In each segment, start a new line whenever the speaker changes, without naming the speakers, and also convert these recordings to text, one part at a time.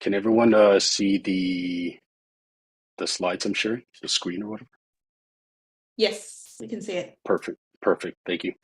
Can everyone see the slides I'm sharing, the screen or whatever?
Yes, we can see it.
Perfect, perfect. Thank you.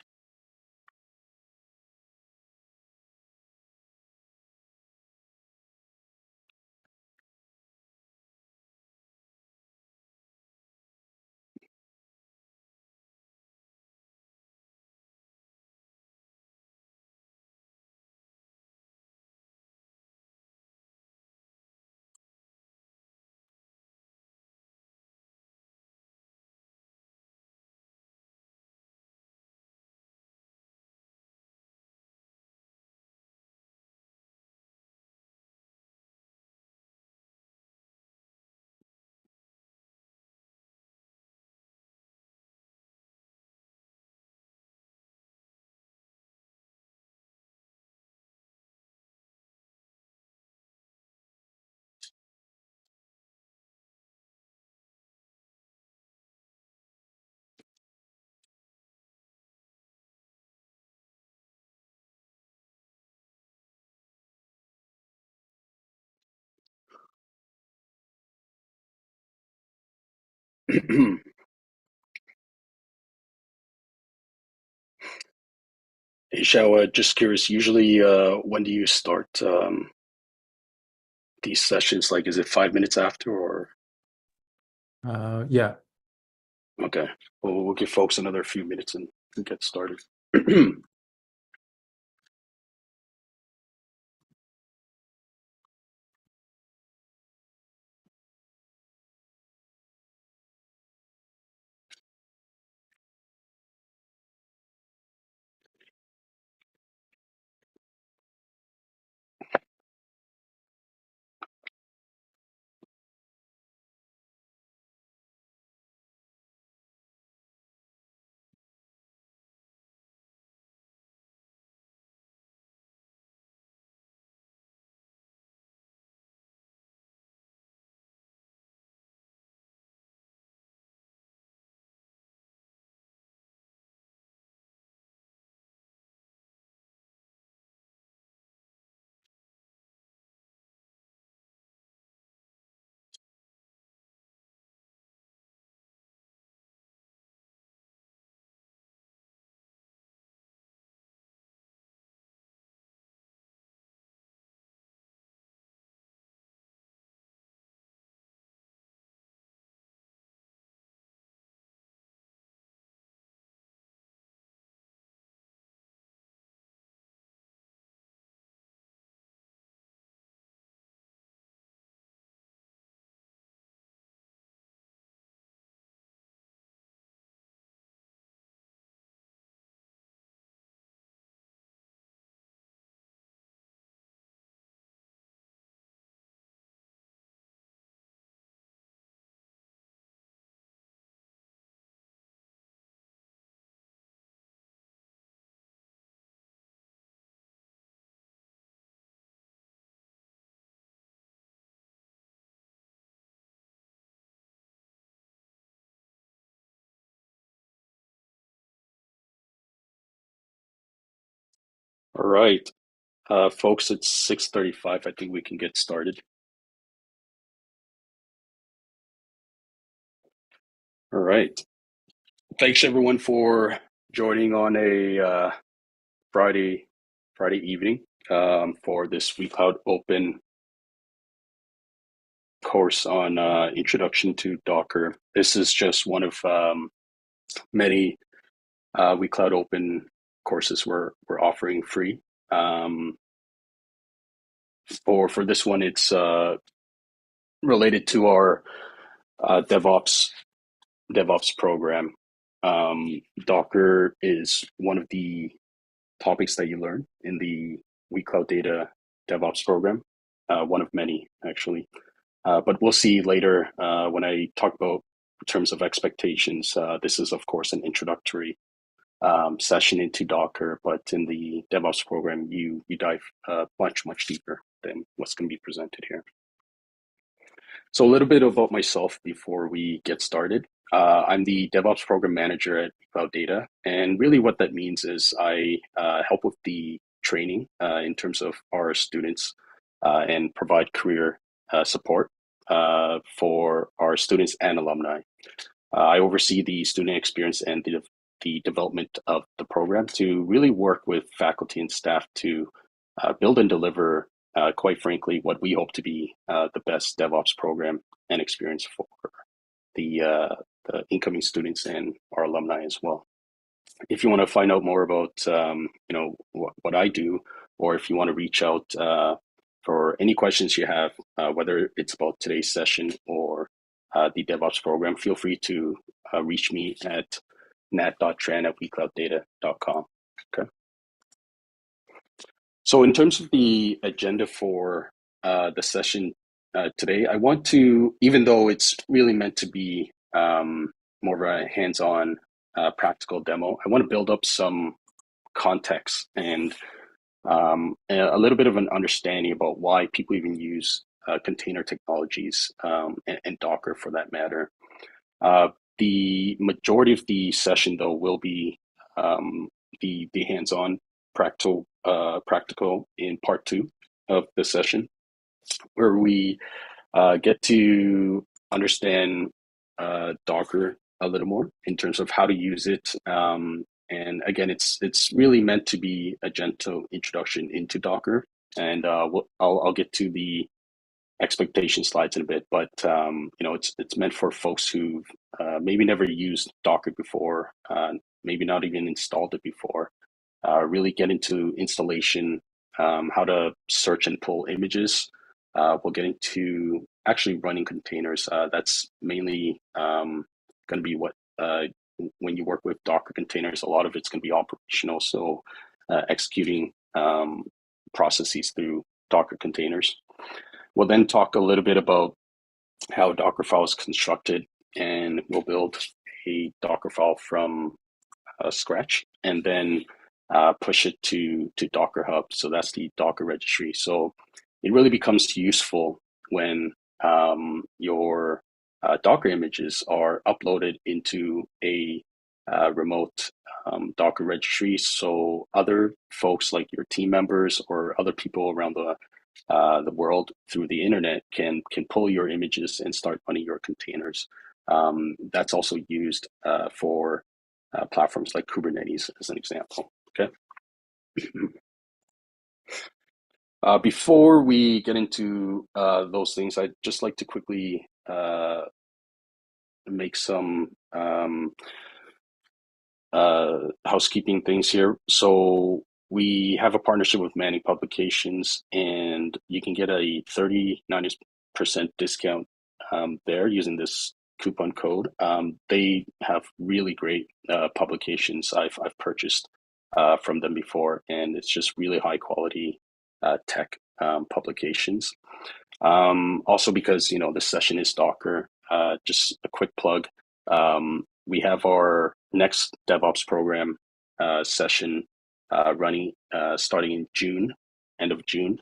Hey, Shao, just curious, usually when do you start these sessions? Like, is it 5 minutes after or?
Yeah.
Okay, well, we'll give folks another few minutes and get started. All right, folks, it's 6:35. I think we can get started. All right. Thanks everyone for joining on a Friday evening for this WeCloudOpen course on Introduction to Docker. This is just one of many WeCloudOpen courses we're offering free. Um, for this one, it's related to our DevOps program. Docker is one of the topics that you learn in the WeCloudData DevOps program, one of many actually. But we'll see later when I talk about in terms of expectations. This is, of course, an introductory session into Docker, but in the DevOps program, you dive much deeper than what's going to be presented here. So a little bit about myself before we get started. I'm the DevOps program manager at WeCloudData, and really what that means is I help with the training in terms of our students and provide career support for our students and alumni. I oversee the student experience and the development of the program to really work with faculty and staff to build and deliver, quite frankly, what we hope to be the best DevOps program and experience for the incoming students and our alumni as well. If you want to find out more about what I do, or if you want to reach out for any questions you have, whether it's about today's session or the DevOps program, feel free to reach me at nat.tran@weclouddata.com. Okay. So in terms of the agenda for the session today, I want to, even though it's really meant to be more of a hands-on practical demo, I want to build up some context and a little bit of an understanding about why people even use container technologies and Docker for that matter. The majority of the session, though, will be the hands-on practical in part 2 of the session, where we get to understand Docker a little more in terms of how to use it. And again, it's really meant to be a gentle introduction into Docker. And I'll get to the expectation slides in a bit, but it's meant for folks who maybe never used Docker before, maybe not even installed it before. Really get into installation, how to search and pull images. We'll get into actually running containers. That's mainly going to be what when you work with Docker containers, a lot of it's going to be operational. So executing processes through Docker containers. We'll then talk a little bit about how Dockerfile is constructed, and we'll build a Dockerfile from scratch, and then push it to Docker Hub. So that's the Docker registry. So it really becomes useful when your Docker images are uploaded into a remote Docker registry. So other folks like your team members or other people around the world through the internet can pull your images and start running your containers. That's also used for platforms like Kubernetes, as an example. Okay. Before we get into those things, I'd just like to quickly make some housekeeping things here. So we have a partnership with Manning Publications, and you can get a 30% discount there using this coupon code. They have really great publications. I've purchased from them before, and it's just really high quality tech publications. Also, because this session is Docker, just a quick plug. We have our next DevOps program session running starting in June, end of June.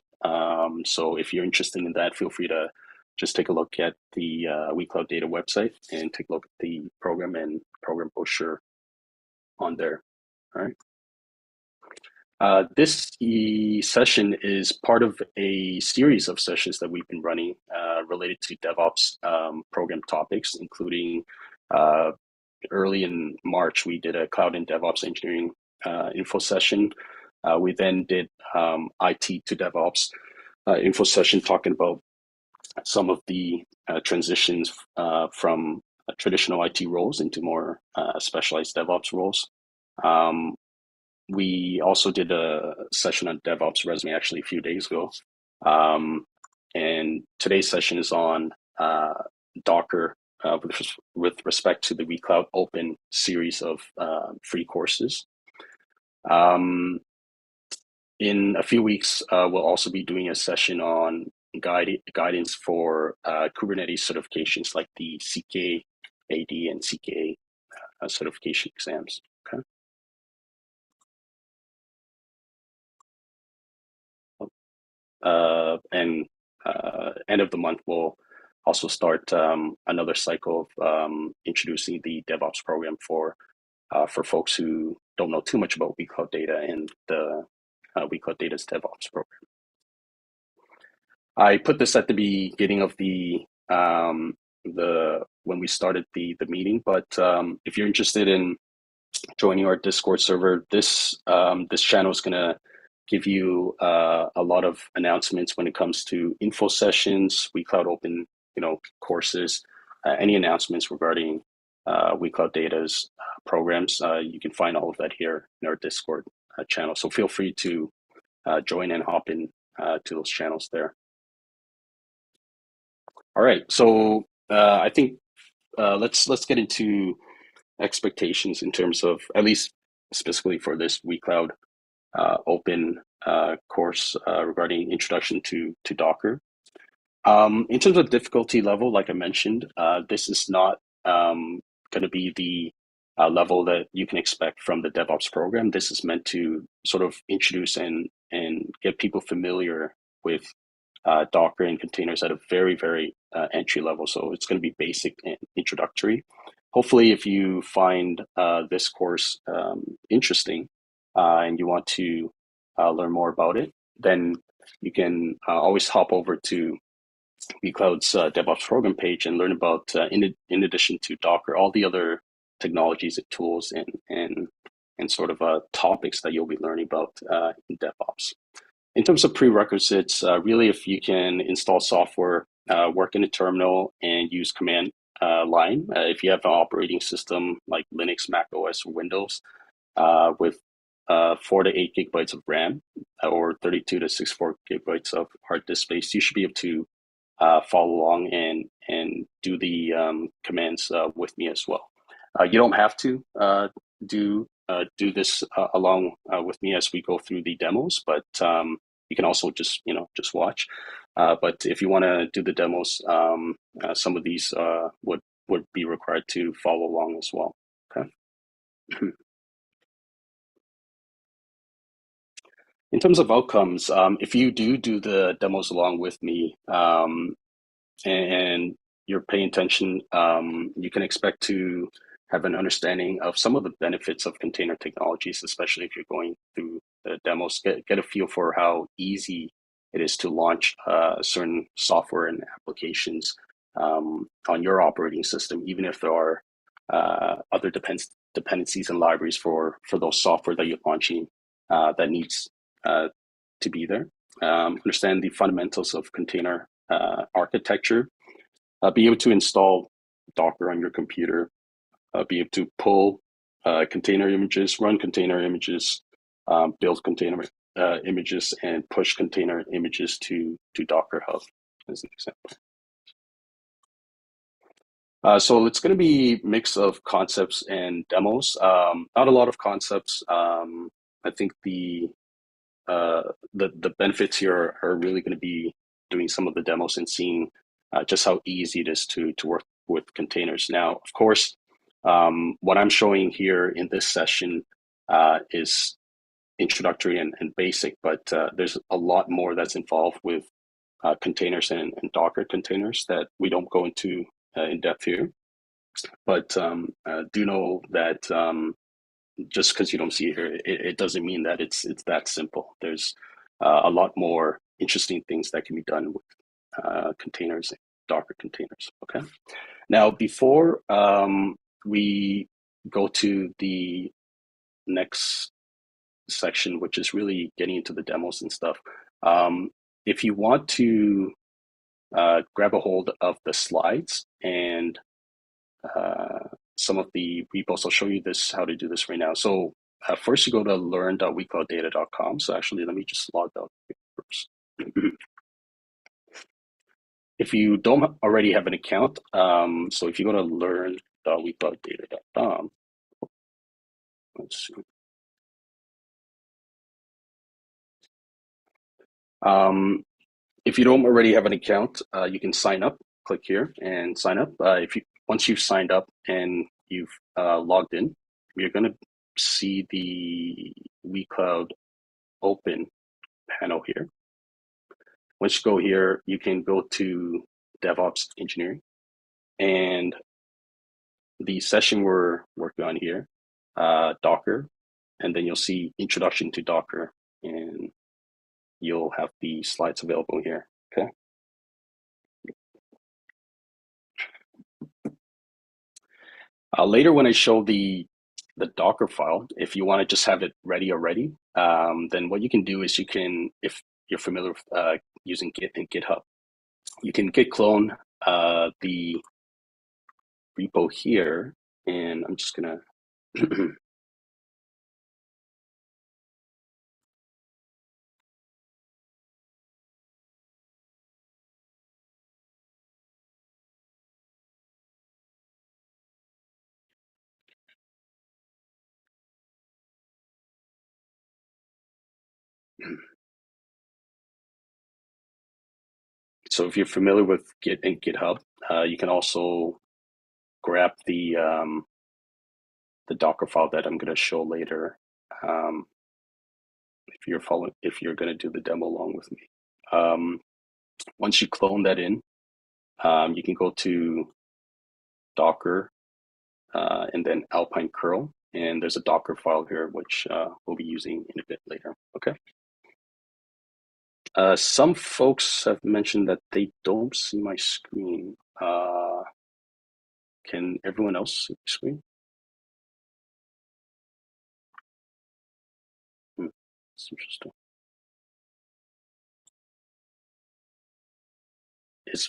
So if you're interested in that, feel free to just take a look at the WeCloudData website and take a look at the program and program brochure on there. All right. This session is part of a series of sessions that we've been running related to DevOps program topics, including early in March, we did a Cloud and DevOps Engineering info session. We then did IT to DevOps info session, talking about some of the transitions from traditional IT roles into more specialized DevOps roles. We also did a session on DevOps resume actually a few days ago. And today's session is on Docker with respect to the WeCloudOpen series of free courses. In a few weeks, we'll also be doing a session on guidance for Kubernetes certifications like the CKAD and CKA certification exams. Okay. And end of the month, we'll also start another cycle of introducing the DevOps program for folks who don't know too much about WeCloudData and the WeCloudData's DevOps program. I put this at the beginning of when we started the meeting, but if you're interested in joining our Discord server, this channel is gonna give you a lot of announcements when it comes to info sessions, WeCloudOpen, courses, any announcements regarding WeCloudData's programs. You can find all of that here in our Discord channel. So feel free to join and hop in to those channels there. All right, so I think let's get into expectations in terms of, at least specifically for this WeCloud Open course regarding introduction to Docker. In terms of difficulty level, like I mentioned, this is not going to be the level that you can expect from the DevOps program. This is meant to sort of introduce and get people familiar with Docker and containers at a very entry level. So it's going to be basic and introductory. Hopefully, if you find this course interesting and you want to learn more about it, then you can always hop over to WeCloud's DevOps program page and learn about, in addition to Docker, all the other technologies and tools and sort of topics that you'll be learning about in DevOps. In terms of prerequisites, really, if you can install software, work in a terminal, and use command line, if you have an operating system like Linux, Mac OS, or Windows, with 4 to 8 gigabytes of RAM or 32 to 64 gigabytes of hard disk space, you should be able to follow along and do the commands with me as well. You don't have to do this along with me as we go through the demos, but you can also just watch. But if you want to do the demos, some of these would be required to follow along as well. Okay. In terms of outcomes, if you do the demos along with me, and you're paying attention, you can expect to have an understanding of some of the benefits of container technologies, especially if you're going through the demos, get a feel for how easy it is to launch certain software and applications on your operating system, even if there are other dependencies and libraries for those software that you're launching that needs to be there. Understand the fundamentals of container architecture, be able to install Docker on your computer, be able to pull container images, run container images, build container images, and push container images to Docker Hub, as an example. So it's going to be a mix of concepts and demos. Not a lot of concepts. I think the benefits here are really going to be doing some of the demos and seeing just how easy it is to work with containers. Now, of course, what I'm showing here in this session is introductory and basic, but there's a lot more that's involved with containers and Docker containers that we don't go into in depth here. But do know that just because you don't see it here, it doesn't mean that it's that simple. There's a lot more interesting things that can be done with containers and Docker containers. Okay. Now, before we go to the next section, which is really getting into the demos and stuff, if you want to grab a hold of the slides and some of the repos, I'll show you how to do this right now. So first you go to learn.weclouddata.com. So actually, let me just log out first. If you don't already have an account, so if you go to learn.weclouddata.com, let's see. If you don't already have an account, you can sign up. Click here and sign up. Once you've signed up and you've logged in, you're going to see the WeCloudOpen panel here. Once you go here, you can go to DevOps Engineering, and the session we're working on here, Docker, and then you'll see Introduction to Docker, and you'll have the slides available here. Okay. Later, when I show the Docker file, if you want to just have it ready already, then what you can do is you can, if you're familiar with using Git and GitHub, you can git clone the repo here, and I'm just gonna so if you're familiar with Git and GitHub, you can also grab the Docker file that I'm going to show later. If you're going to do the demo along with me. Once you clone that in, you can go to Docker and then Alpine curl, and there's a Docker file here which we'll be using in a bit later. Okay. Some folks have mentioned that they don't see my screen. Can everyone else see the screen? That's interesting.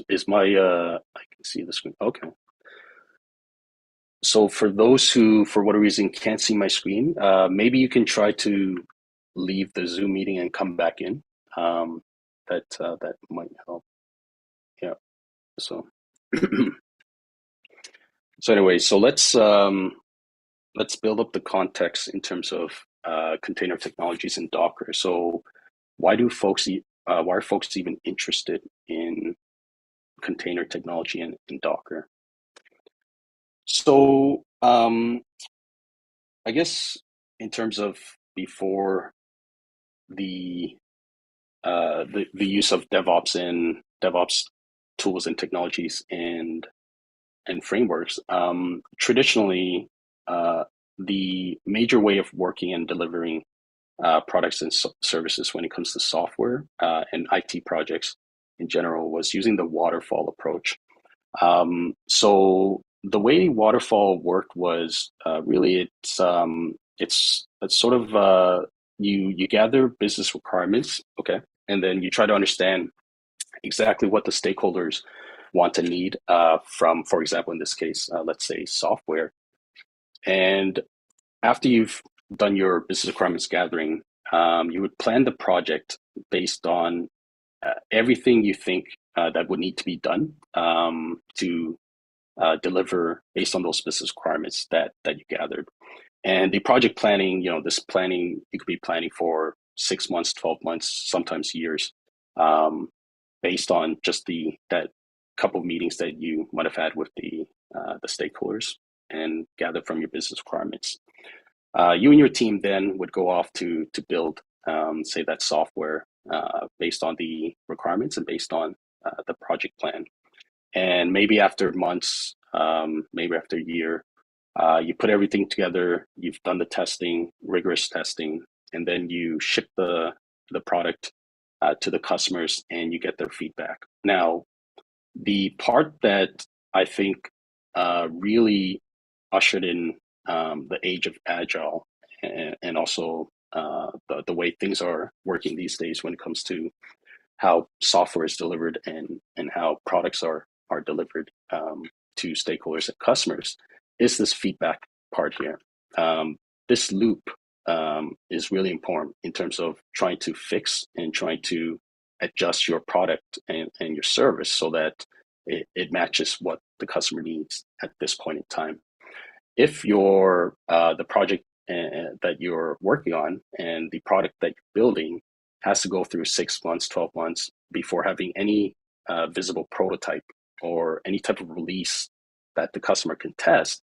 Is my I can see the screen. Okay. So for those who, for whatever reason, can't see my screen, maybe you can try to leave the Zoom meeting and come back in. That might help. Yeah. So so anyway, so let's build up the context in terms of container technologies in Docker. So why are folks even interested in container technology in Docker? So I guess in terms of before the the use of DevOps tools and technologies and frameworks, traditionally the major way of working and delivering products and services when it comes to software and IT projects in general was using the waterfall approach. So the way waterfall worked was really it's sort of you gather business requirements, okay, and then you try to understand exactly what the stakeholders want and need from, for example, in this case, let's say software. And after you've done your business requirements gathering, you would plan the project based on everything you think that would need to be done to deliver based on those business requirements that you gathered. And the project planning, this planning, you could be planning for 6 months, 12 months, sometimes years, based on just that couple of meetings that you might have had with the stakeholders and gather from your business requirements. You and your team then would go off to build, say, that software based on the requirements and based on the project plan. And maybe after months, maybe after a year, you put everything together, you've done the testing, rigorous testing, and then you ship the product to the customers and you get their feedback. Now, the part that I think really ushered in the age of agile and also the way things are working these days when it comes to how software is delivered and how products are delivered to stakeholders and customers is this feedback part here. This loop is really important in terms of trying to fix and trying to adjust your product and your service so that it matches what the customer needs at this point in time. If you're the project that you're working on and the product that you're building has to go through 6 months, 12 months before having any visible prototype or any type of release that the customer can test,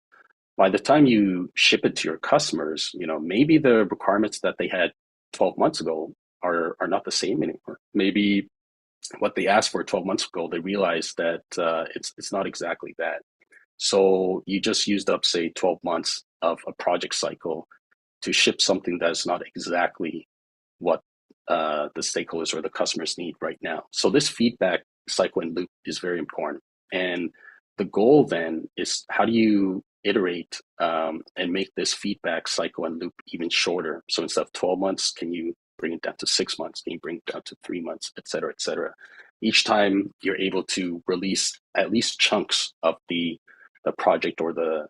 by the time you ship it to your customers, maybe the requirements that they had 12 months ago are not the same anymore. Maybe what they asked for 12 months ago, they realized that it's not exactly that. So you just used up, say, 12 months of a project cycle to ship something that's not exactly what the stakeholders or the customers need right now. So this feedback cycle and loop is very important. And the goal then is how do you iterate and make this feedback cycle and loop even shorter. So instead of 12 months, can you bring it down to 6 months? Can you bring it down to 3 months, et cetera, et cetera? Each time you're able to release at least chunks of the project or the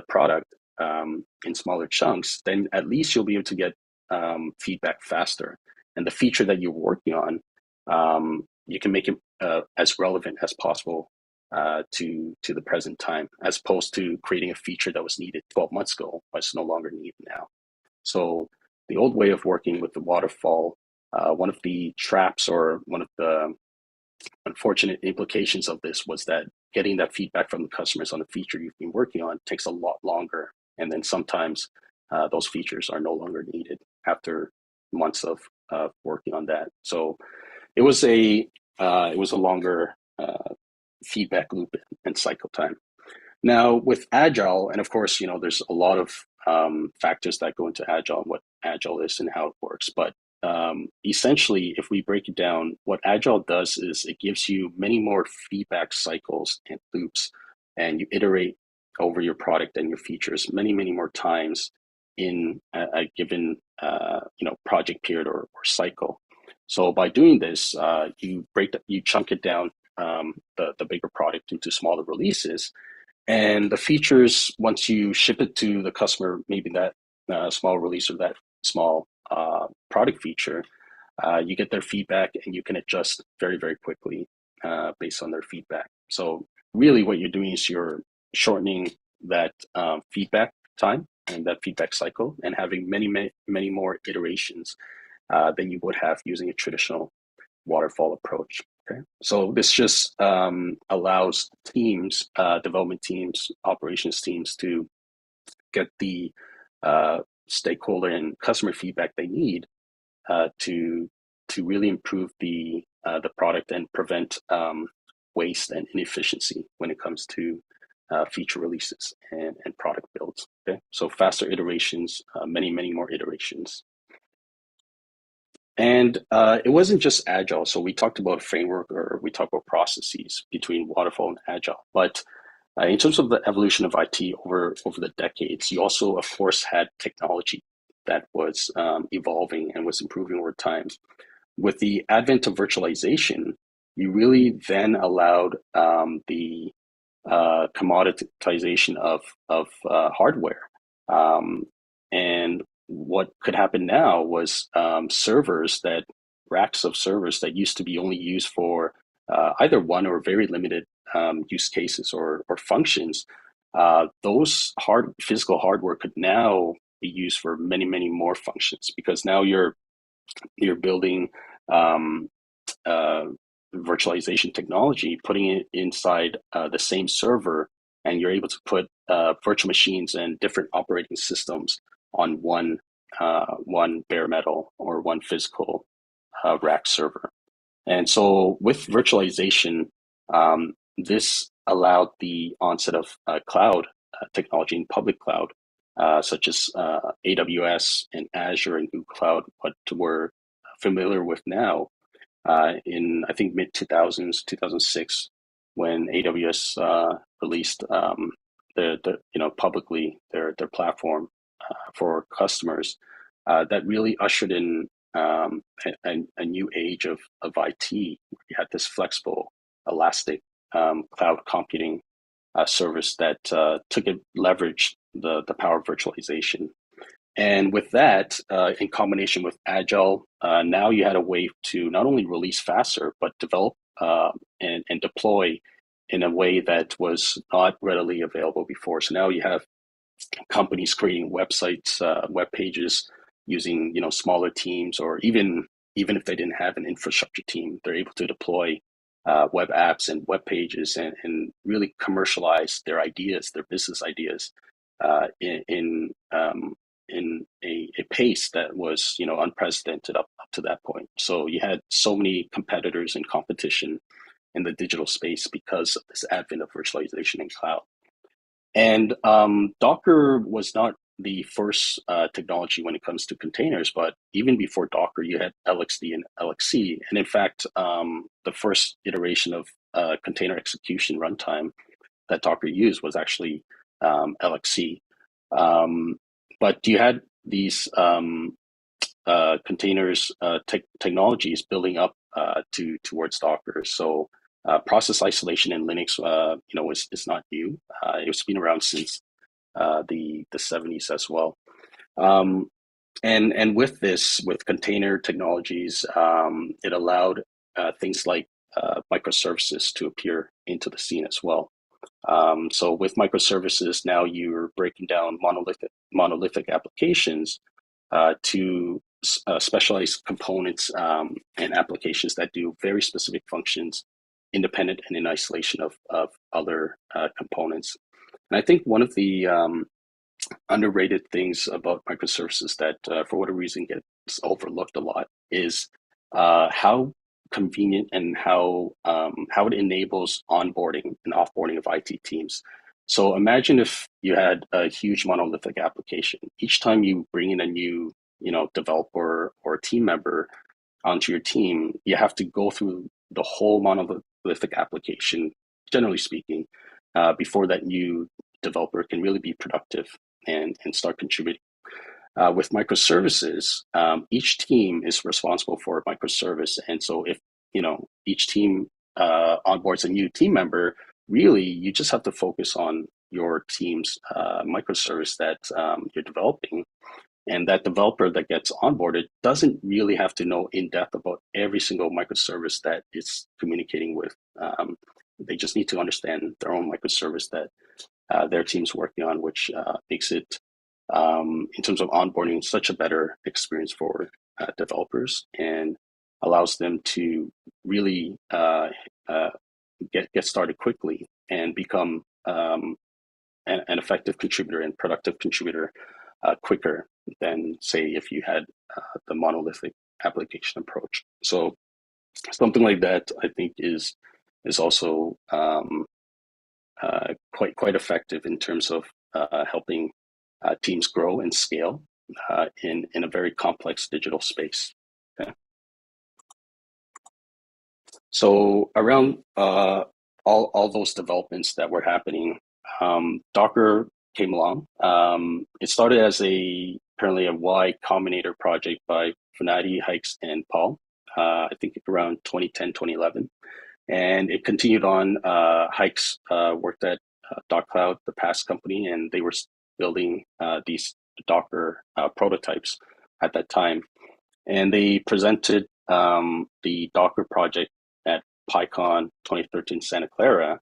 product in smaller chunks, then at least you'll be able to get feedback faster. And the feature that you're working on, you can make it as relevant as possible to the present time, as opposed to creating a feature that was needed 12 months ago, but it's no longer needed now. So the old way of working with the waterfall, one of the traps or one of the unfortunate implications of this was that getting that feedback from the customers on the feature you've been working on takes a lot longer. And then sometimes those features are no longer needed after months of working on that. So it was a longer feedback loop and cycle time. Now with Agile, and of course, there's a lot of factors that go into Agile and what Agile is and how it works. But essentially, if we break it down, what Agile does is it gives you many more feedback cycles and loops, and you iterate over your product and your features many, many more times in a given project period or cycle. So by doing this, you chunk it down, the bigger product into smaller releases, and the features, once you ship it to the customer, maybe that small release or that small product feature, you get their feedback and you can adjust very, very quickly based on their feedback. So really what you're doing is you're shortening that feedback time and that feedback cycle and having many, many, many more iterations than you would have using a traditional waterfall approach. Okay, so this just allows teams, development teams, operations teams to get the stakeholder and customer feedback they need to really improve the product and prevent waste and inefficiency when it comes to feature releases and product builds. Okay, so faster iterations, many, many more iterations. And it wasn't just Agile. So we talked about framework, or we talked about processes between Waterfall and Agile. But in terms of the evolution of IT over the decades, you also, of course, had technology that was evolving and was improving over time. With the advent of virtualization, you really then allowed the commoditization of hardware. And what could happen now was racks of servers that used to be only used for either one or very limited use cases or functions. Those physical hardware could now be used for many, many more functions, because now you're building virtualization technology, putting it inside the same server, and you're able to put virtual machines and different operating systems on one bare metal or one physical rack server. And so with virtualization, this allowed the onset of cloud technology in public cloud, such as AWS and Azure and Google Cloud, what we're familiar with now. In I think mid 2000s, 2006, when AWS released publicly their platform for customers, that really ushered in a new age of IT. You had this flexible, elastic cloud computing service that leveraged the power of virtualization. And with that, in combination with Agile, now you had a way to not only release faster, but develop and deploy in a way that was not readily available before. So now you have companies creating websites, web pages using smaller teams, or even if they didn't have an infrastructure team, they're able to deploy web apps and web pages and really commercialize their ideas, their business ideas, in a pace that was unprecedented up to that point. So you had so many competitors and competition in the digital space because of this advent of virtualization and cloud. And Docker was not the first technology when it comes to containers, but even before Docker, you had LXD and LXC. And in fact, the first iteration of container execution runtime that Docker used was actually LXC. But you had these containers technologies building up towards Docker. So process isolation in Linux, is not new. It's been around since the 70s as well. And with this, with container technologies, it allowed things like microservices to appear into the scene as well. So with microservices, now you're breaking down monolithic applications to specialized components and applications that do very specific functions, independent and in isolation of other components. And I think one of the underrated things about microservices that, for whatever reason, gets overlooked a lot is how convenient and how it enables onboarding and offboarding of IT teams. So imagine if you had a huge monolithic application. Each time you bring in a new, developer or team member onto your team, you have to go through the whole monolithic application, generally speaking, before that new developer can really be productive and start contributing. With microservices, each team is responsible for a microservice. And so if, each team onboards a new team member, really, you just have to focus on your team's microservice that you're developing. And that developer that gets onboarded doesn't really have to know in depth about every single microservice that it's communicating with. They just need to understand their own microservice that their team's working on, which makes it, in terms of onboarding, such a better experience for developers and allows them to really get started quickly and become an effective contributor and productive contributor quicker than, say, if you had the monolithic application approach. So something like that, I think, is also quite effective in terms of helping teams grow and scale in a very complex digital space. Okay. So around all those developments that were happening, Docker came along. It started as apparently a Y Combinator project by Venati, Hikes, and Paul. I think around 2010, 2011. And it continued on. Hikes worked at DocCloud, the past company, and they were building these Docker prototypes at that time. And they presented the Docker project at PyCon 2013 Santa Clara,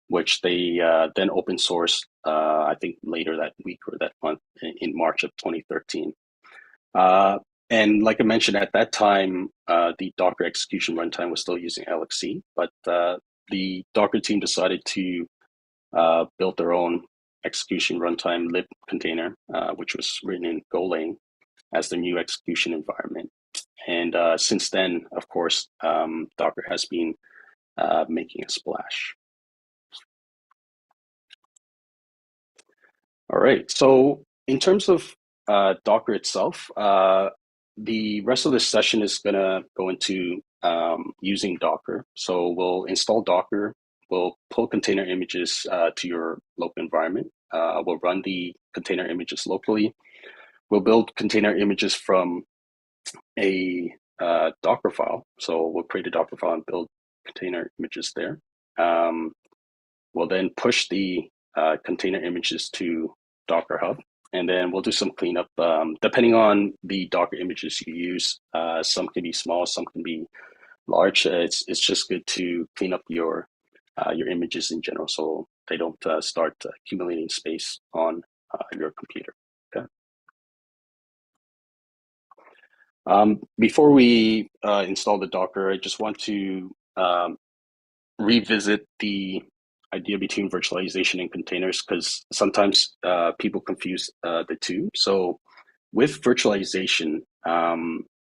which they then open sourced, I think later that week or that month in March of 2013. And like I mentioned, at that time, the Docker execution runtime was still using LXC, but the Docker team decided to build their own execution runtime lib container, which was written in Golang as the new execution environment. And since then, of course, Docker has been making a splash. All right. So in terms of Docker itself, the rest of this session is going to go into using Docker. So we'll install Docker. We'll pull container images to your local environment. We'll run the container images locally. We'll build container images from a Docker file. So we'll create a Docker file and build container images there. We'll then push the container images to Docker Hub, and then we'll do some cleanup. Depending on the Docker images you use, some can be small, some can be large. It's just good to clean up your images in general, so they don't start accumulating space on your computer. Okay. Before we install the Docker, I just want to revisit the idea between virtualization and containers, because sometimes people confuse the two. So with virtualization,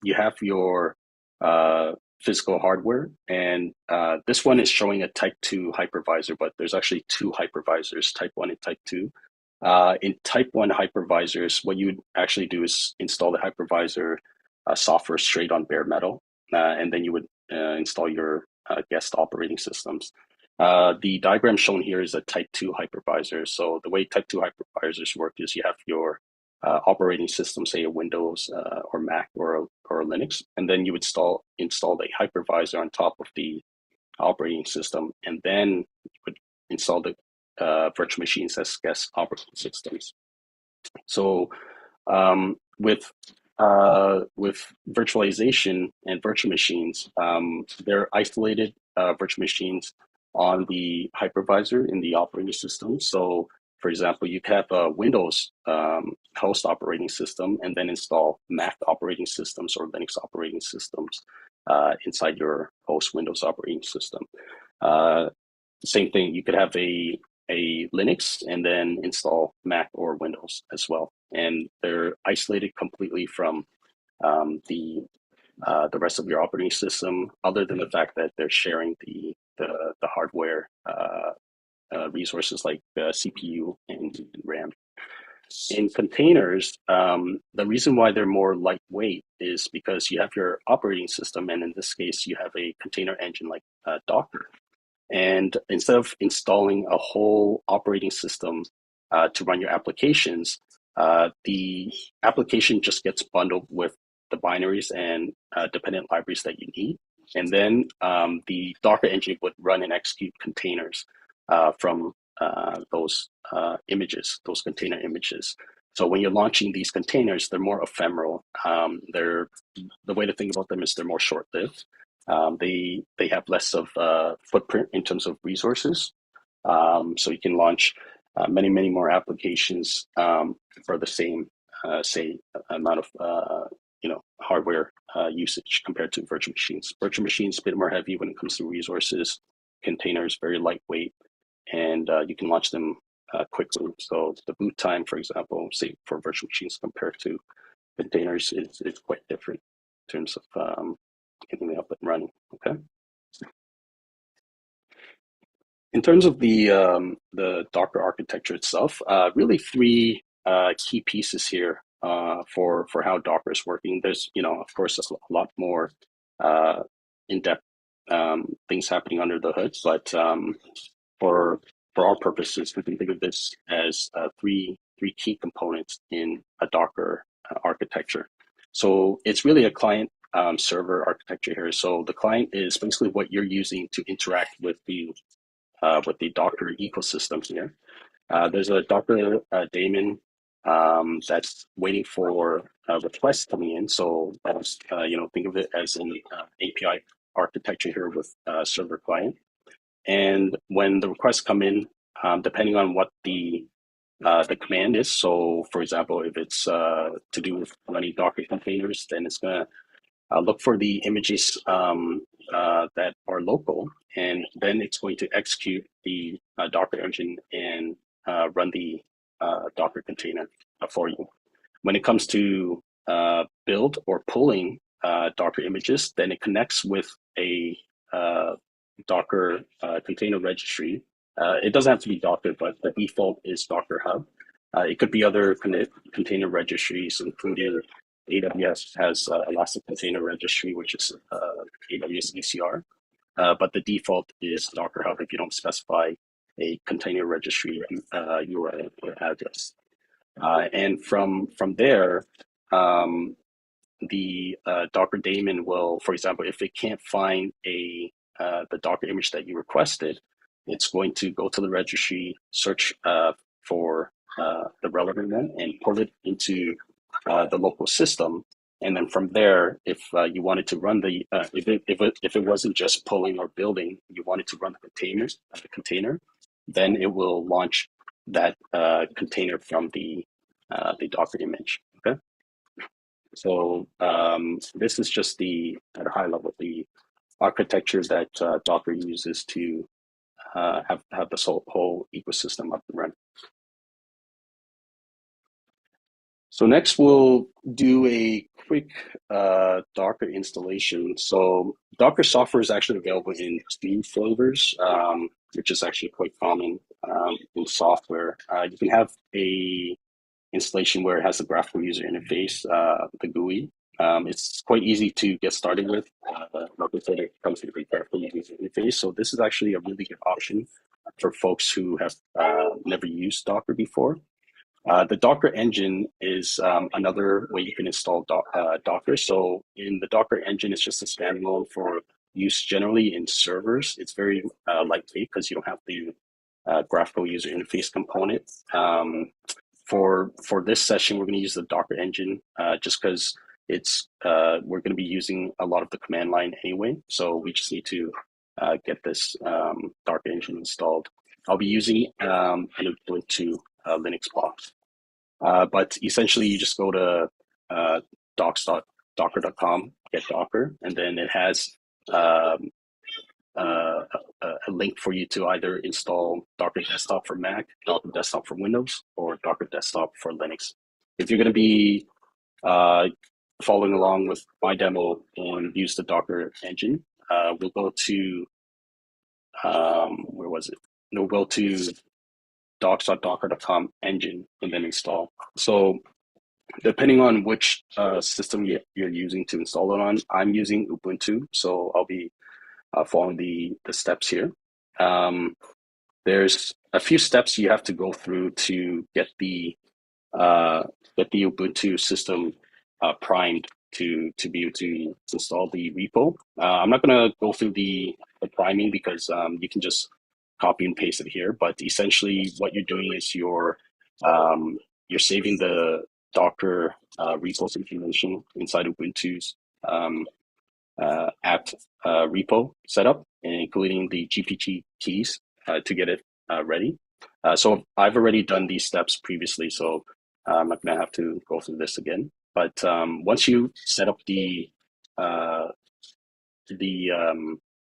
you have your physical hardware, and this one is showing a type 2 hypervisor, but there's actually two hypervisors, type 1 and type 2. In type 1 hypervisors, what you would actually do is install the hypervisor software straight on bare metal, and then you would install your guest operating systems. The diagram shown here is a type 2 hypervisor. So the way type 2 hypervisors work is you have your operating system, say a Windows or Mac or a Linux, and then you would install a hypervisor on top of the operating system, and then you would install the virtual machines as guest operating systems. So with virtualization and virtual machines, they're isolated virtual machines on the hypervisor in the operating system. So, for example, you could have a Windows host operating system and then install Mac operating systems or Linux operating systems inside your host Windows operating system. Same thing, you could have a Linux and then install Mac or Windows as well. And they're isolated completely from the rest of your operating system, other than the fact that they're sharing the hardware resources like CPU and RAM. In containers, the reason why they're more lightweight is because you have your operating system, and in this case, you have a container engine like Docker. And instead of installing a whole operating system to run your applications, the application just gets bundled with the binaries and dependent libraries that you need. And then the Docker engine would run and execute containers from those images, those container images. So when you're launching these containers, they're more ephemeral. The way to think about them is they're more short-lived. They have less of a footprint in terms of resources. So you can launch many more applications for the same, say, amount of hardware usage compared to virtual machines. Virtual machines a bit more heavy when it comes to resources. Containers very lightweight, and you can launch them quickly. So the boot time, for example, say for virtual machines compared to containers is quite different in terms of getting it up and running. Okay. In terms of the Docker architecture itself, really three key pieces here for how Docker is working. There's, of course, a lot more in-depth things happening under the hood, but for our purposes, we can think of this as three key components in a Docker architecture. So it's really a client server architecture here. So the client is basically what you're using to interact with the Docker ecosystem here. There's a Docker daemon that's waiting for requests coming in. So think of it as an API architecture here with server client. And when the requests come in, depending on what the command is, so for example, if it's to do with running Docker containers, then it's going to look for the images that are local, and then it's going to execute the Docker engine and run the Docker container for you. When it comes to build or pulling Docker images, then it connects with a Docker container registry. It doesn't have to be Docker, but the default is Docker Hub. It could be other container registries, including AWS has Elastic Container Registry, which is AWS ECR. But the default is Docker Hub if you don't specify a container registry URL or address. And from there, the Docker daemon will, for example, if it can't find the Docker image that you requested, it's going to go to the registry, search for the relevant one, and pull it into the local system. And then from there, if you wanted to run if it wasn't just pulling or building, you wanted to run the container, then it will launch that container from the Docker image. Okay. So this is just at a high level, the architecture that Docker uses to have this whole ecosystem up and running. So next we'll do a quick Docker installation. So Docker software is actually available in 2 flavors, which is actually quite common in software. You can have a installation where it has a graphical user interface, the GUI, It's quite easy to get started with. Like I said, it comes with a very powerful user interface. So this is actually a really good option for folks who have never used Docker before. The Docker engine is another way you can install Docker. So in the Docker engine, it's just a standalone for use generally in servers. It's very lightweight because you don't have the graphical user interface component. For this session, we're going to use the Docker engine just because it's we're going to be using a lot of the command line anyway. So we just need to get this Docker engine installed. I'll be using an Ubuntu Linux box. But essentially, you just go to docs.docker.com, get Docker, and then it has a link for you to either install Docker Desktop for Mac, Docker Desktop for Windows, or Docker Desktop for Linux. If you're going to be following along with my demo and use the Docker engine, we'll go to where was it? We'll go to docs.docker.com engine and then install. So depending on which system you're using to install it on, I'm using Ubuntu, so I'll be following the steps here. There's a few steps you have to go through to get the Ubuntu system primed to be able to install the repo. I'm not going to go through the priming because you can just copy and paste it here. But essentially, what you're doing is you're saving the Docker resource information inside Ubuntu's apt repo setup, including the GPG keys to get it ready. So I've already done these steps previously, so I'm not going to have to go through this again. But once you set up the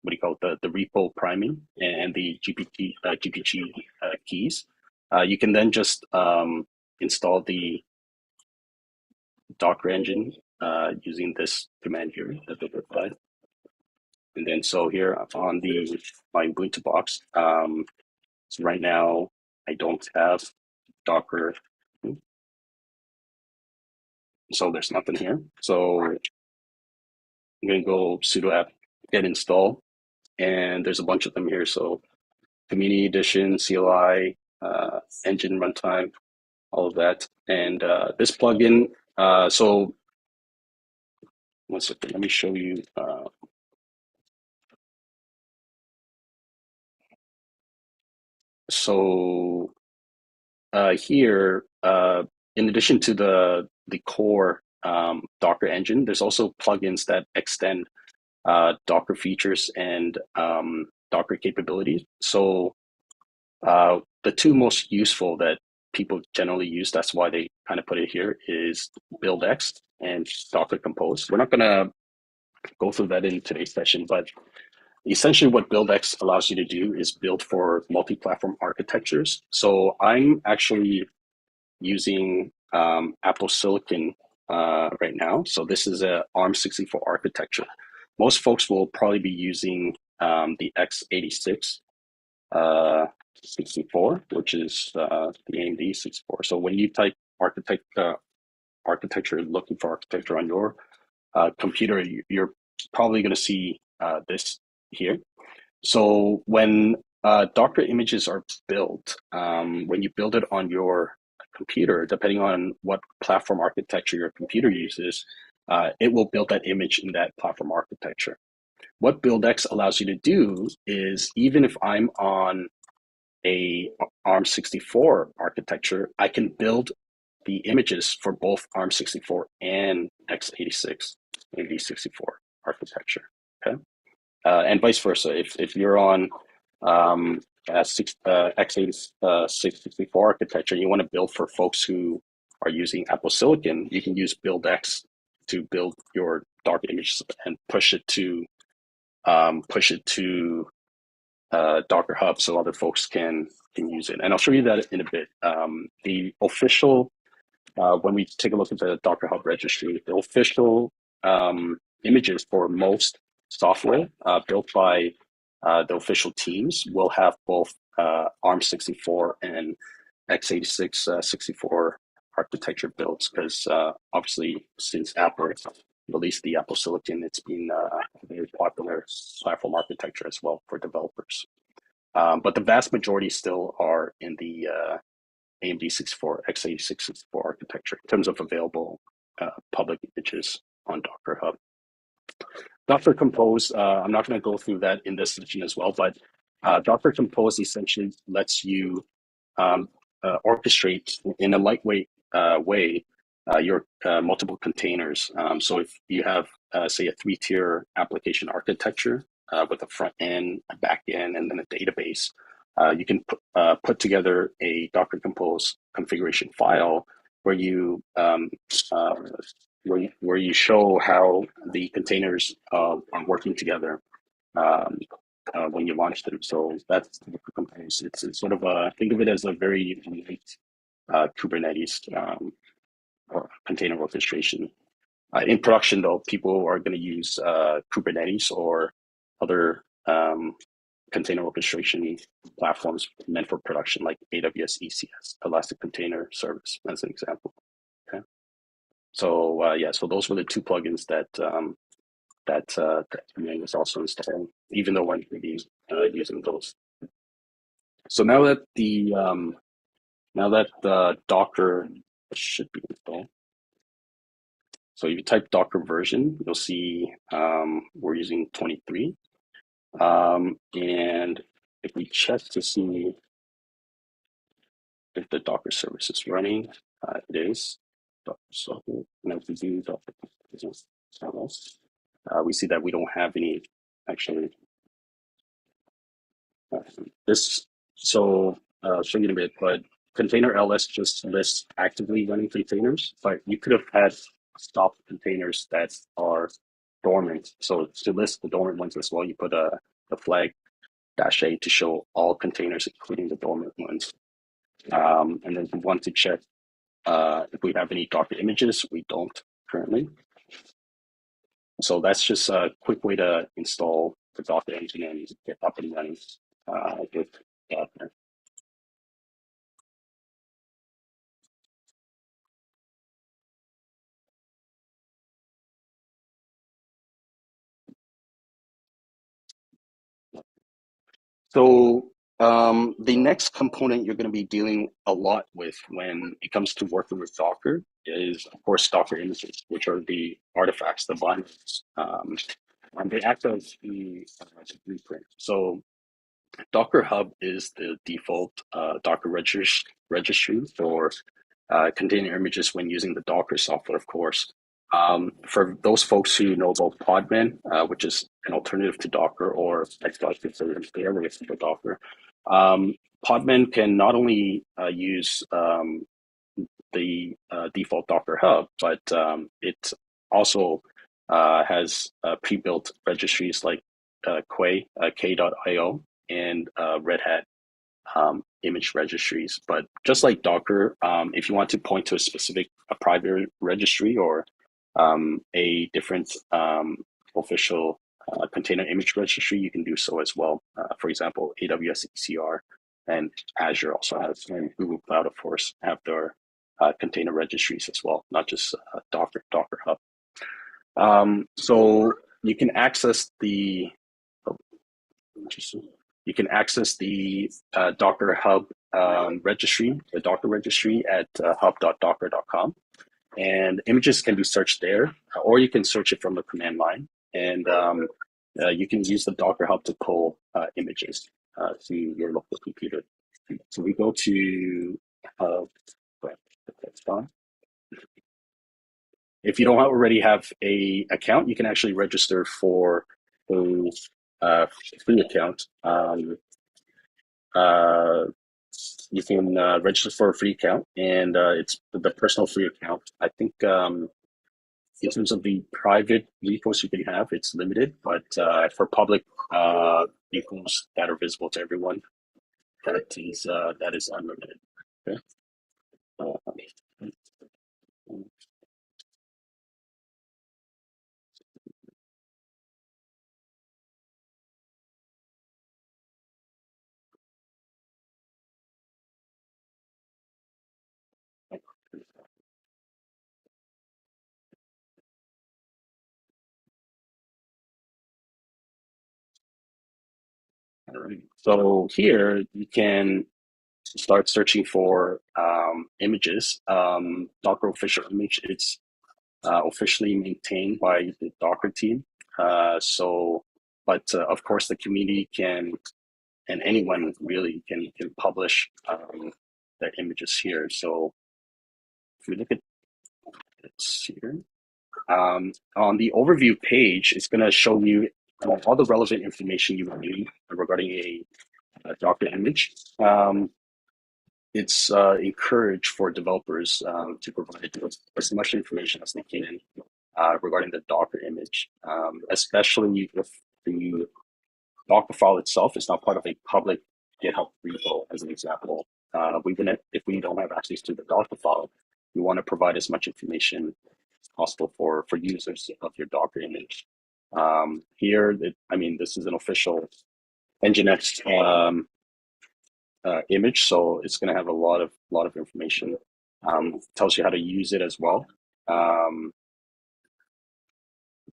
what do you call it, the repo priming and the GPG keys, you can then just install the Docker engine using this command here that they provide. And then so here on my Ubuntu box, so right now I don't have Docker, so there's nothing here. So I'm going to go sudo apt get install, and there's a bunch of them here. So Community Edition, CLI, engine runtime, all of that. And this plugin, so one second, let me show you. So here, in addition to the core Docker engine, there's also plugins that extend Docker features and Docker capabilities. So the two most useful that people generally use, that's why they kind of put it here, is BuildX and Docker Compose. We're not going to go through that in today's session, but essentially what BuildX allows you to do is build for multi-platform architectures. So I'm actually using Apple Silicon right now. So this is a ARM64 architecture. Most folks will probably be using the x86 64, which is the AMD 64. So when you type architecture, looking for architecture on your computer, you're probably going to see this here. So when Docker images are built, when you build it on your computer, depending on what platform architecture your computer uses, it will build that image in that platform architecture. What BuildX allows you to do is, even if I'm on a ARM64 architecture, I can build the images for both ARM64 and x86, AMD64 architecture. Okay, and vice versa. If you're on x86 architecture, you want to build for folks who are using Apple Silicon, you can use BuildX to build your Docker images and push it to Docker Hub so other folks can use it. And I'll show you that in a bit. The official, when we take a look at the Docker Hub registry, the official images for most software built by the official teams will have both ARM64 and x86 64 architecture builds, because obviously since Apple released the Apple Silicon. It's been a very popular platform architecture as well for developers. But the vast majority still are in the AMD 64, x86 64 architecture in terms of available public images on Docker Hub. Docker Compose, I'm not going to go through that in this session as well, but Docker Compose essentially lets you orchestrate in a lightweight way your multiple containers. So if you have, say, a 3-tier application architecture with a front end, a back end, and then a database, you can put together a Docker Compose configuration file where you where you show how the containers are working together when you launch them. So that's Docker Compose. It's sort of think of it as a very light Kubernetes or container orchestration. In production, though, people are going to use Kubernetes or other container orchestration platforms meant for production, like AWS ECS, Elastic Container Service, as an example. Okay. So yeah, so those were the two plugins that that was also installed, even though I'm going to be using those. So now that the Docker should be installed. So if you type Docker version, you'll see we're using 23. And if we check to see if the Docker service is running, it is. So now if we do Docker business service, we see that we don't have any actually. This so show you in a bit, but container ls just lists actively running containers, but you could have had stop containers that are dormant. So to list the dormant ones as well, you put the flag -a to show all containers, including the dormant ones. And then we want to check if we have any Docker images. We don't currently. So that's just a quick way to install the Docker engine and get up and running with Docker. So the next component you're going to be dealing a lot with when it comes to working with Docker is, of course, Docker images, which are the artifacts, the binaries. And they act as the blueprint. So Docker Hub is the default Docker registry for container images when using the Docker software, of course. For those folks who know about Podman, which is an alternative to Docker, or actually considered the area for Docker, Podman can not only use the default Docker Hub, but it also has pre-built registries like Quay, K.io, and Red Hat image registries. But just like Docker, if you want to point to a private registry or a different official container image registry, you can do so as well. For example, AWS ECR and Azure also has, and Google Cloud, of course, have their container registries as well, not just Docker Hub. So you can access the Docker Hub registry, the Docker registry at hub.docker.com. And images can be searched there, or you can search it from the command line. And you can use the Docker Hub to pull images to your local computer. So we go to if you don't already have a account, you can actually register for a free account. You can register for a free account, and it's the personal free account. I think in terms of the private repos you can have, it's limited, but for public repos that are visible to everyone, that is unlimited. Okay. So here you can start searching for images. Docker official image, it's officially maintained by the Docker team. But of course, the community can, and anyone really can publish their images here. So if we look at this here, on the overview page, it's going to show you all the relevant information you need regarding a Docker image. It's encouraged for developers to provide as much information as they can regarding the Docker image, especially if the Docker file itself is not part of a public GitHub repo, as an example. If we don't have access to the Docker file, we want to provide as much information as possible for users of your Docker image. Here, this is an official Nginx image, so it's going to have a lot of information. Tells you how to use it as well.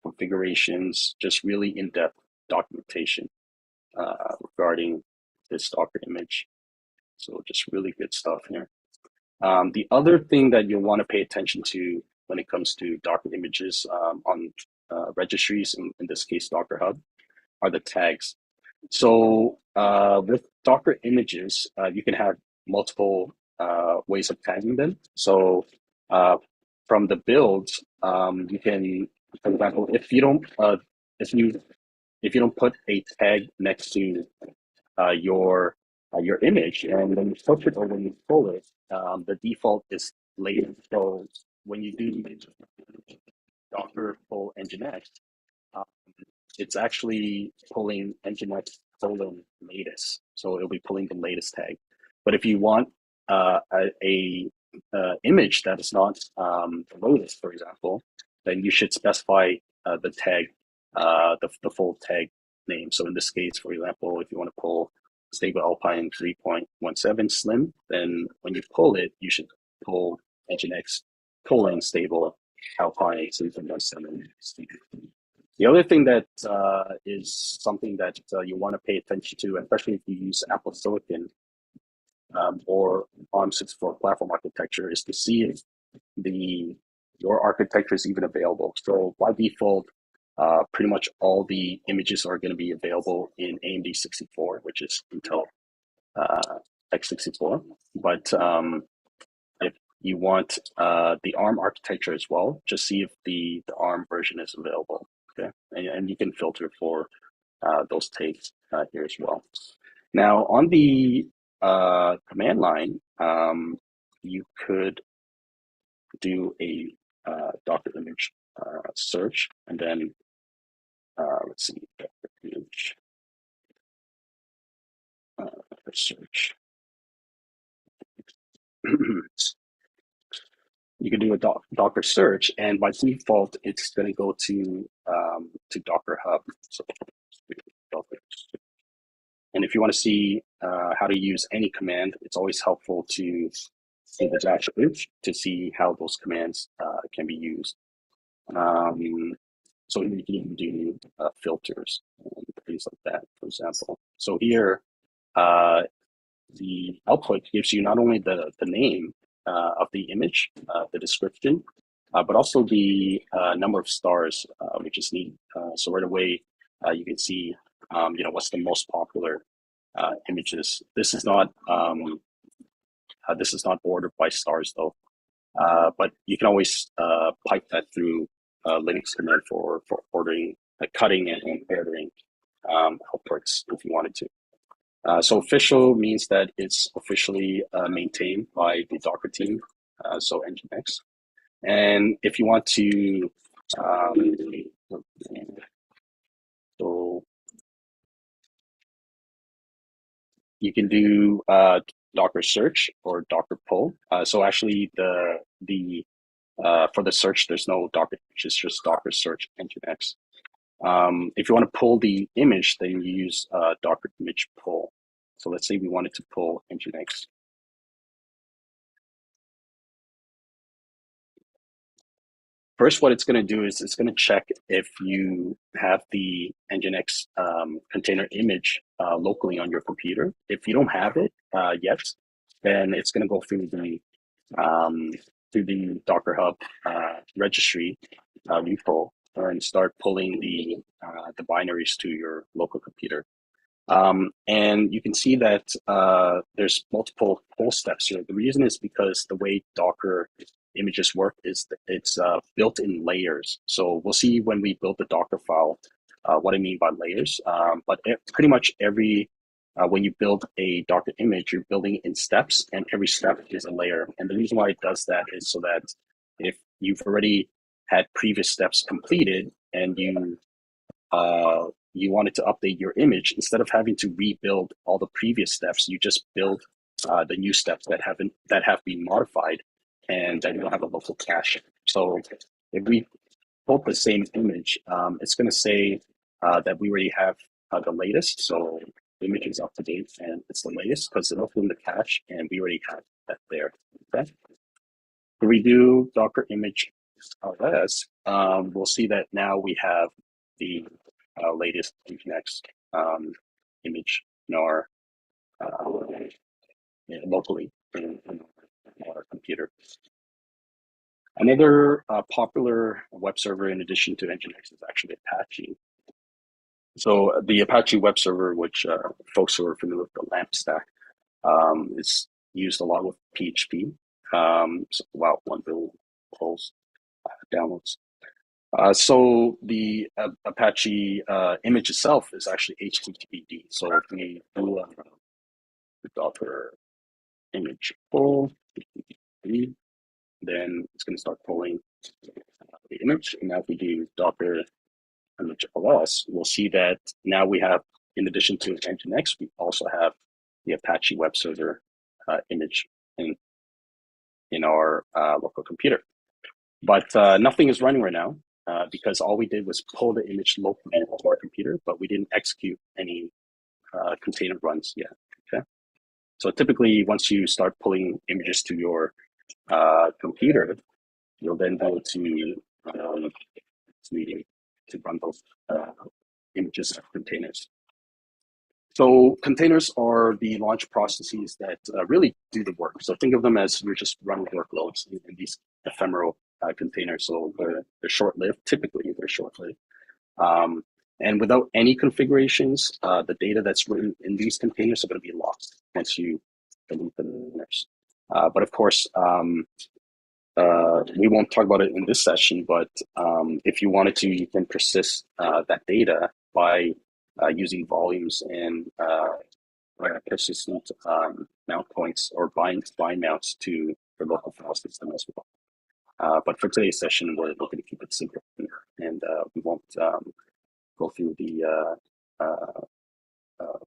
Configurations, just really in-depth documentation regarding this Docker image. So just really good stuff here. The other thing that you'll want to pay attention to when it comes to Docker images on registries, in this case Docker Hub, are the tags. So with Docker images, you can have multiple ways of tagging them. So from the builds, you can, for example, if you don't put a tag next to your image, and when you push it or when you pull it, the default is latest. So when you do Docker pull Nginx, it's actually pulling Nginx latest. So it'll be pulling the latest tag. But if you want a image that is not the latest, for example, then you should specify the tag, the full tag name. So in this case, for example, if you want to pull stable Alpine 3.17 slim, then when you pull it, you should pull Nginx stable Alpine 3.17. The other thing that is something that you want to pay attention to, especially if you use Apple Silicon or ARM64 platform architecture, is to see if your architecture is even available. So by default, pretty much all the images are going to be available in AMD 64, which is Intel x64. But if you want the ARM architecture as well, just see if the ARM version is available. Okay, and you can filter for those tags here as well. Now on the command line, you could do a Docker image search, and then let's see, Docker image search. You can do a Docker search, and by default, it's going to go to Docker Hub. So, and if you want to see how to use any command, it's always helpful to see the dash to see how those commands can be used. So you can do filters and things like that, for example. So here, the output gives you not only the name of the image, the description, but also the number of stars, which is neat. So right away, you can see, what's the most popular images. This is not ordered by stars though, but you can always pipe that through Linux command for ordering, cutting and ordering outputs if you wanted to. So official means that it's officially maintained by the Docker team, so Nginx. And if you want to, so you can do Docker search or Docker pull. So actually, for the search, there's no Docker, it's just Docker search Nginx. If you want to pull the image, then you use Docker image pull. So let's say we wanted to pull Nginx. First, what it's going to do is it's going to check if you have the Nginx container image locally on your computer. If you don't have it yet, then it's going to go through the Docker Hub registry repo and start pulling the binaries to your local computer. And you can see that there's multiple pull steps here. The reason is because the way Docker images work is that it's built in layers. So we'll see when we build the Docker file what I mean by layers. But pretty much when you build a Docker image, you're building it in steps, and every step is a layer. And the reason why it does that is so that if you've already had previous steps completed and you wanted to update your image, instead of having to rebuild all the previous steps, you just build the new steps that have been modified, and then you'll have a local cache. So if we pull the same image, it's going to say that we already have the latest. So the image is up to date and it's the latest because it's in the cache, and we already have that there. Okay. If we do Docker image ls, we'll see that now we have the latest Nginx image in our locally in our computer. Another popular web server in addition to Nginx is actually Apache. So the Apache web server, which folks who are familiar with the LAMP stack, is used a lot with PHP. So, wow, 1 billion polls, downloads. So the Apache image itself is actually HTTPD. So if we do the Docker image pull, then it's going to start pulling the image. And now if we do Docker image ls, we'll see that now we have, in addition to Nginx, we also have the Apache web server image in our local computer. But nothing is running right now because all we did was pull the image locally into our computer, but we didn't execute any container runs yet. Okay. So typically, once you start pulling images to your computer, you'll then go to run those images of containers. So containers are the launch processes that really do the work. So think of them as you're just running workloads in these ephemeral containers. So they're short-lived. Typically, they're short-lived. And without any configurations, the data that's written in these containers are going to be lost once you delete the containers. But of course, we won't talk about it in this session, but if you wanted to, you can persist that data by using volumes and persistent mount points or bind mounts to your local file system as well. But for today's session, we're looking to keep it simple, and we won't go through the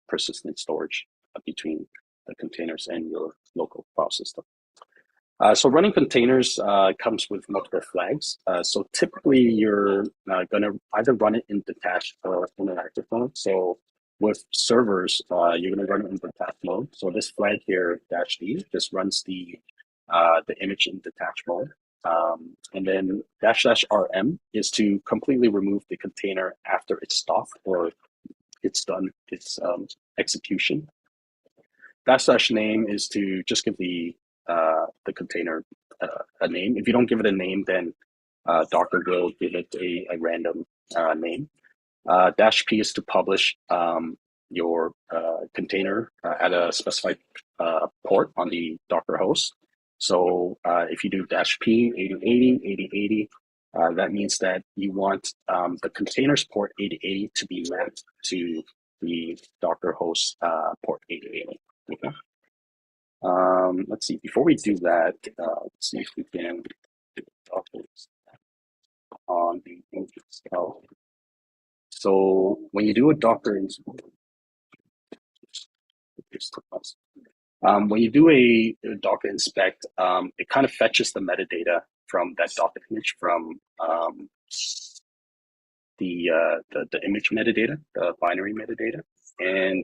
persistent storage between the containers and your local file system. So running containers comes with multiple flags. So typically you're going to either run it in detached or in active mode. So with servers, you're going to run it in detached mode. So this flag here, -d, just runs the image in detached mode. And then --rm is to completely remove the container after it's stopped or it's done its execution. --name is to just give the container a name. If you don't give it a name, then Docker will give it a random name. -p is to publish your container at a specified port on the Docker host. So if you do -p 8080 8080, that means that you want the container's port 8080 to be mapped to the Docker host port 8080. Okay. Let's see, before we do that, let's see if we can do on the image itself. So when you do a Docker install, when you do a Docker inspect, it kind of fetches the metadata from that Docker image from the image metadata, the binary metadata. And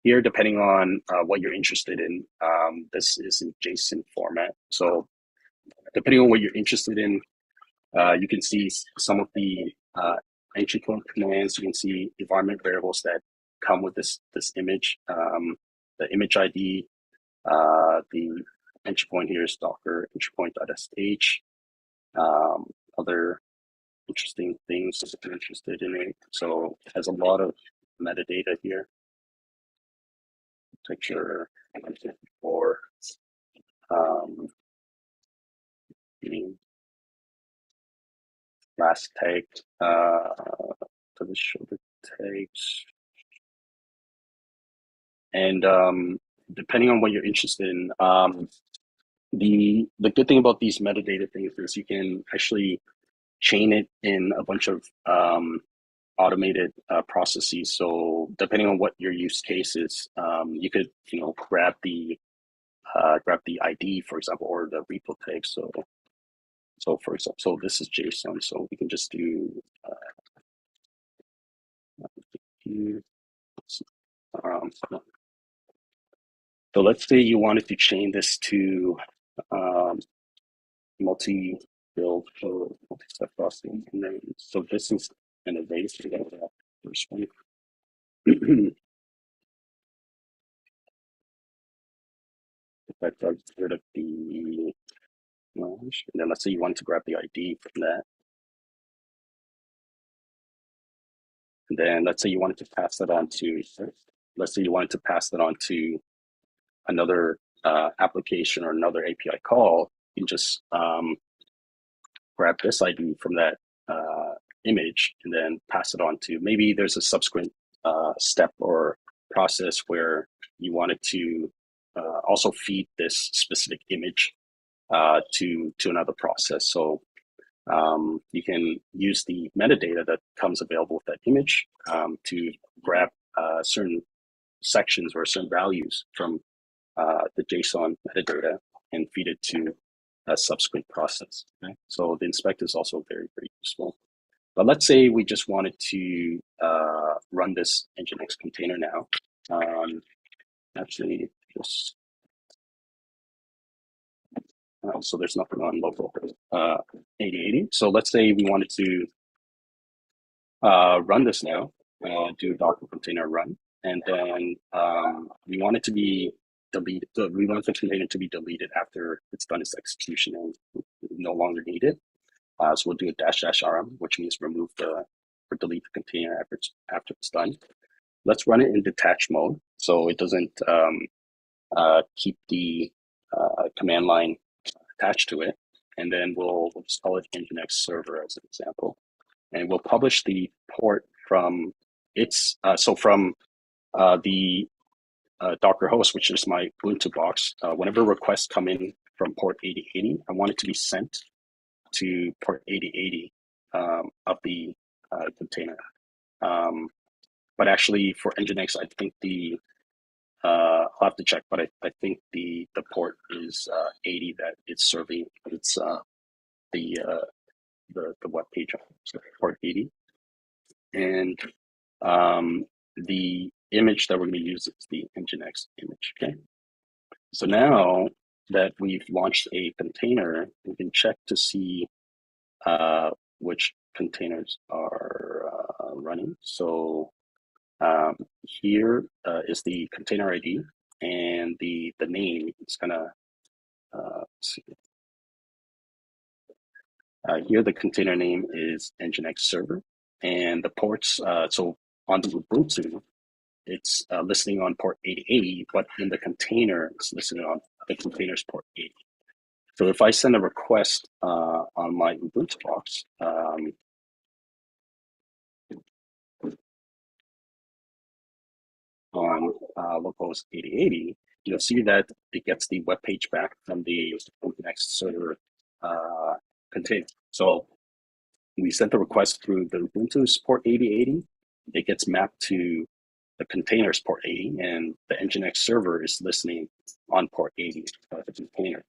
here, depending on what you're interested in, this is in JSON format. So depending on what you're interested in, You can see some of the entry point commands. You can see environment variables that come with this image. The image ID, the entry point here is Docker entry point.sh. Other interesting things if you're interested in it. So it has a lot of metadata here. Picture or last tag. Does it show the tags? And depending on what you're interested in, the good thing about these metadata things is you can actually chain it in a bunch of automated processes. So depending on what your use case is, you could grab the ID, for example, or the repo tag. So for example, so this is JSON, so we can just do so let's say you wanted to chain this to multi-build or multi-step processing, and then so this is an array, so we got that first one. If I got rid of the and then let's say you want to grab the ID from that. And then let's say you wanted to pass that on to, let's say you wanted to pass that on to another application or another API call. You can just grab this ID from that image and then pass it on to, maybe there's a subsequent step or process where you wanted to also feed this specific image to another process. So you can use the metadata that comes available with that image to grab certain sections or certain values from the JSON metadata and feed it to a subsequent process. Okay? So the inspect is also very, very useful. But let's say we just wanted to run this Nginx container now. Actually, just so there's nothing on local 8080. So let's say we wanted to run this now, do Docker container run, and then we want it to be deleted. We want the container to be deleted after it's done its execution and no longer needed. So we'll do a --rm, which means remove or delete the container after it's done. Let's run it in detached mode, so it doesn't keep the command line attached to it. And then we'll just call it Nginx server as an example. And we'll publish the port from its, from the Docker host, which is my Ubuntu box. Whenever requests come in from port 8080, I want it to be sent to port 8080 of the container. But actually for Nginx, I think I'll have to check, but I think the port is 80 that it's serving. It's the web page, so port 80. And the image that we're going to use is the Nginx image. Okay. So now that we've launched a container, we can check to see which containers are running. So here is the container ID and the name. It's gonna see. Here the container name is Nginx server, and the ports. So on the Ubuntu, it's listening on port 8080, but in the container, it's listening on the container's port 80. So if I send a request on my Ubuntu box, on localhost 8080, you'll see that it gets the web page back from the Nginx server container. So we sent the request through the Ubuntu's port 8080. It gets mapped to the container's port 80, and the Nginx server is listening on port 80 of the container.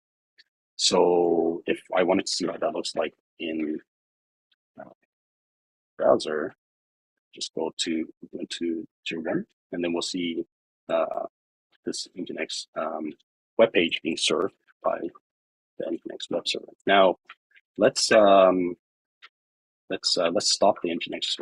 So if I wanted to see what that looks like in browser, just go to Ubuntu 01, and then we'll see this Nginx web page being served by the Nginx web server. Now, let's let's stop the Nginx.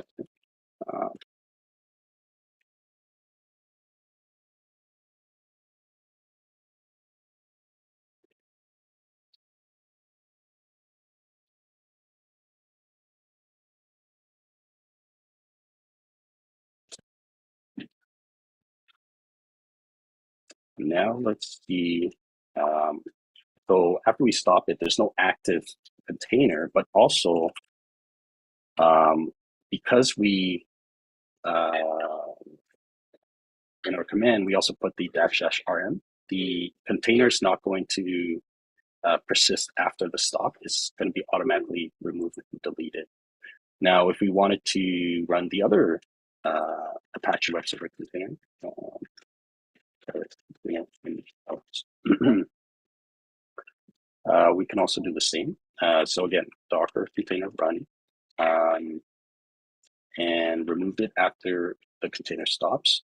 Now let's see. So after we stop it, there's no active container, but also because we in our command we also put the --rm. The container is not going to persist after the stop. It's going to be automatically removed and deleted. Now, if we wanted to run the other Apache web server container, we can also do the same. So again, Docker container run, and remove it after the container stops.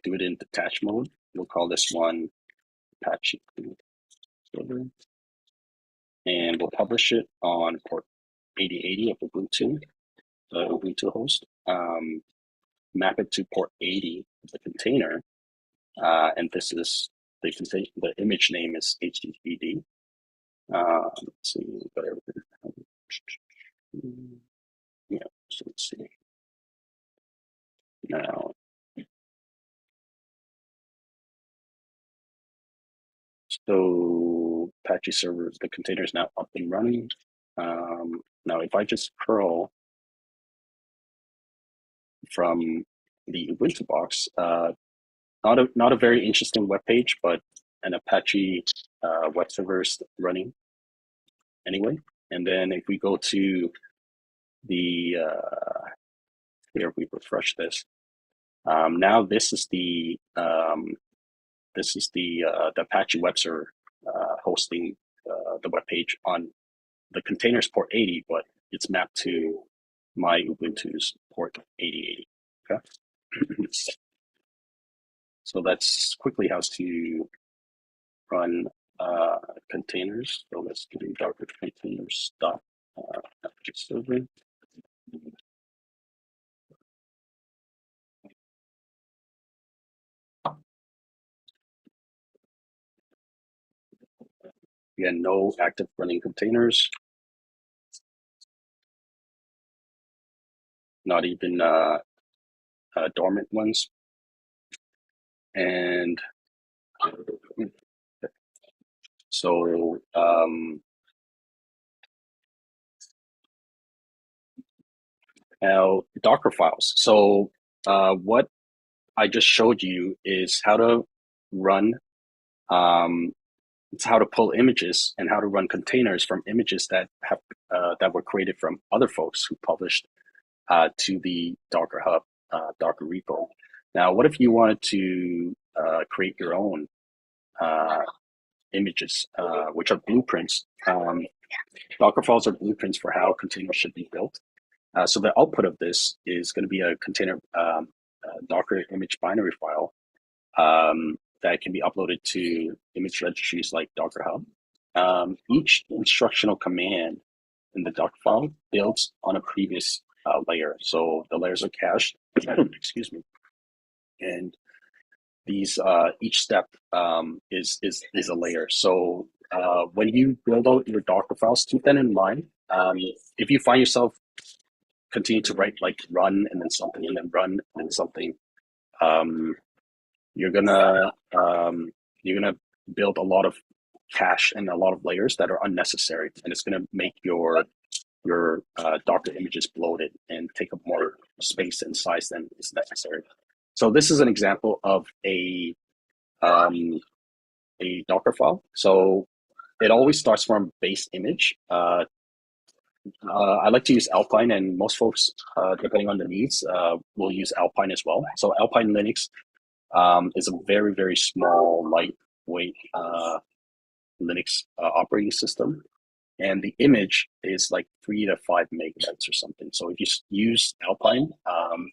Do it in detach mode. We'll call this one Apache server, and we'll publish it on port 8080 of Ubuntu, the Ubuntu host. Map it to port 80 of the container, and this is the image name is HTTPD. Let's see, yeah. So let's see now. So Apache server, the container is now up and running. Now, if I just curl from the Ubuntu box, not a very interesting web page, but an Apache web server is running anyway. And then if we go to the here, we refresh this. Now this is the Apache web server hosting the web page on the containers port 80, but it's mapped to my Ubuntu's port 8080. Okay. So that's quickly how to run containers. So let's do Docker containers stop Apache server. Again, no active running containers, not even dormant ones. And so now Docker files. So what I just showed you is how to run, it's how to pull images and how to run containers from images that have that were created from other folks who published to the Docker Hub, Docker repo. Now, what if you wanted to create your own images, which are blueprints? Docker files are blueprints for how containers should be built. So the output of this is going to be a container Docker image binary file that can be uploaded to image registries like Docker Hub. Each instructional command in the Docker file builds on a previous layer. So the layers are cached, excuse me. And these each step is a layer. So when you build out your Docker files, keep that in mind. If you find yourself continue to write like run and then something and then run and then something, you're gonna build a lot of cache and a lot of layers that are unnecessary, and it's gonna make your Docker images bloated and take up more space and size than is necessary. So this is an example of a Docker file. So it always starts from a base image. I like to use Alpine, and most folks, depending on the needs, will use Alpine as well. So Alpine Linux is a very, very small, lightweight Linux operating system. And the image is like 3 to 5 megabytes or something. So if you use Alpine,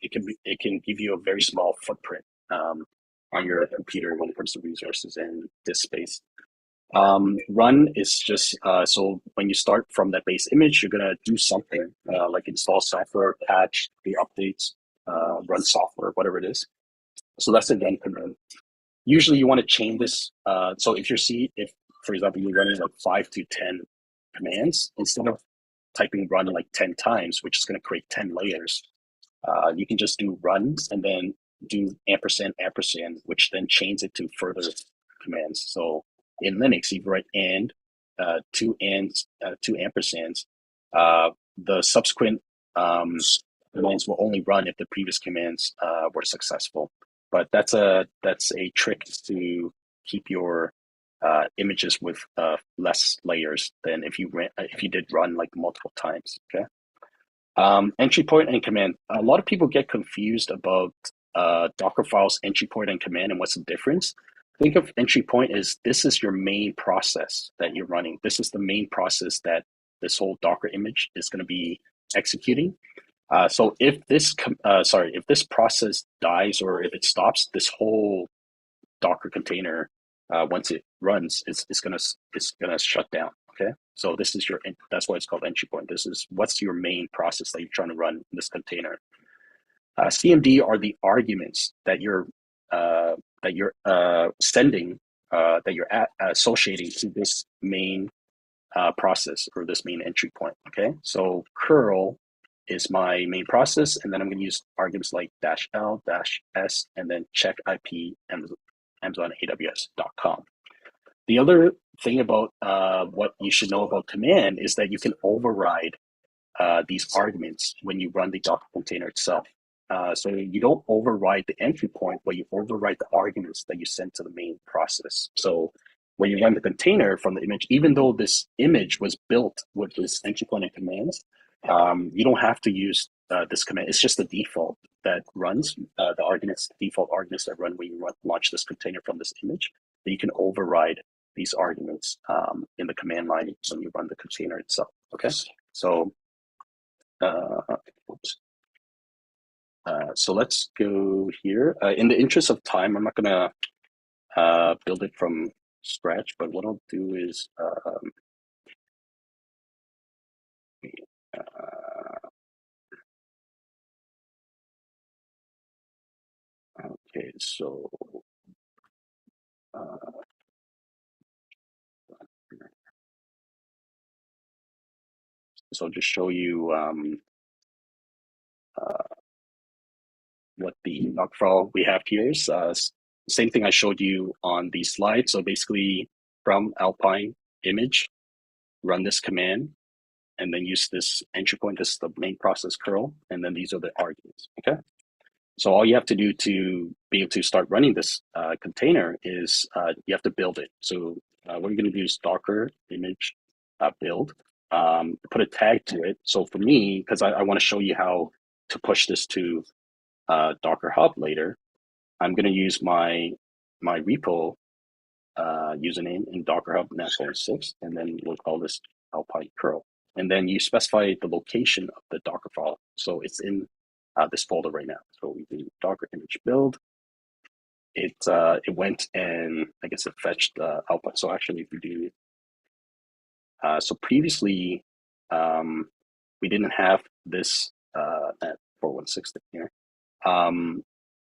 it can give you a very small footprint on your computer when it comes to resources and disk space. Run is just so when you start from that base image, you're gonna do something like install software, patch the updates, run software, whatever it is. So that's the run command. Usually, you want to chain this. So if for example you're running like 5 to 10 commands, instead of typing run like 10 times, which is going to create 10 layers, you can just do runs and then do ampersand ampersand, which then chains it to further commands. So in Linux, you write and two ampersands. The subsequent commands will only run if the previous commands were successful. But that's a trick to keep your images with less layers than if you did run like multiple times. Okay. Entry point and command. A lot of people get confused about Docker files, entry point and command, and what's the difference. Think of entry point as this is your main process that you're running. This is the main process that this whole Docker image is going to be executing. So if this process dies or if it stops, this whole Docker container, once it runs, it's gonna shut down. Okay, so that's why it's called entry point. This is what's your main process that you're trying to run in this container. CMD are the arguments that you're sending, that you're associating to this main process or this main entry point. Okay, so curl is my main process, and then I'm going to use arguments like -l, -s, and then check IP Amazon AWS.com. The other thing about what you should know about command is that you can override these arguments when you run the Docker container itself. So you don't override the entry point, but you override the arguments that you send to the main process. So when you run the container from the image, even though this image was built with this entry point and commands, you don't have to use this command. It's just the default that runs, the default arguments that run when you launch this container from this image. That you can override these arguments in the command line when you run the container itself. Okay, so so let's go here. In the interest of time, I'm not gonna build it from scratch, but what I'll do is okay, so I'll just show you what the doc file we have here is. Same thing I showed you on the slide. So basically, from Alpine image, run this command, and then use this entry point. This is the main process curl, and then these are the arguments. Okay. So all you have to do to be able to start running this container is you have to build it. So what you're going to do is Docker image build, put a tag to it. So for me, because I want to show you how to push this to Docker Hub later, I'm going to use my repo username in Docker Hub NAT46, and then we'll call this Alpine curl. And then you specify the location of the Docker file. So it's in this folder right now. So we do Docker image build. It went and I guess it fetched Alpine. So actually, if we do, so previously we didn't have this at 416 here.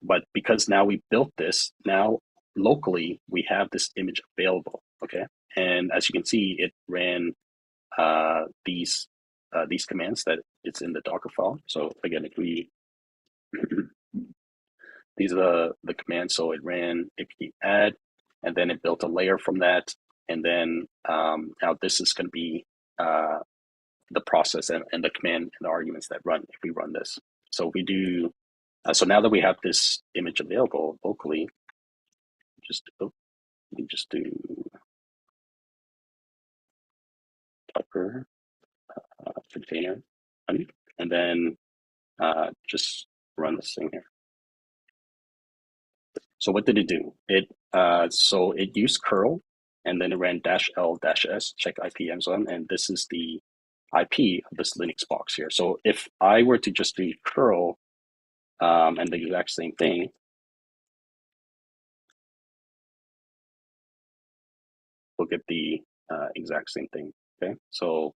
But because now we built this, now locally we have this image available. Okay, and as you can see, it ran these commands that it's in the Docker file. So again, if we these are the commands. So it ran apt add, and then it built a layer from that, and then now this is going to be the process and the command and the arguments that run if we run this. So we do. So now that we have this image available locally, we just do Docker container, and then just run this thing here. So what did it do? So it used curl, and then it ran -l -s check IP Amazon, and this is the IP of this Linux box here. So if I were to just do curl and the exact same thing, we'll get the exact same thing. Okay, so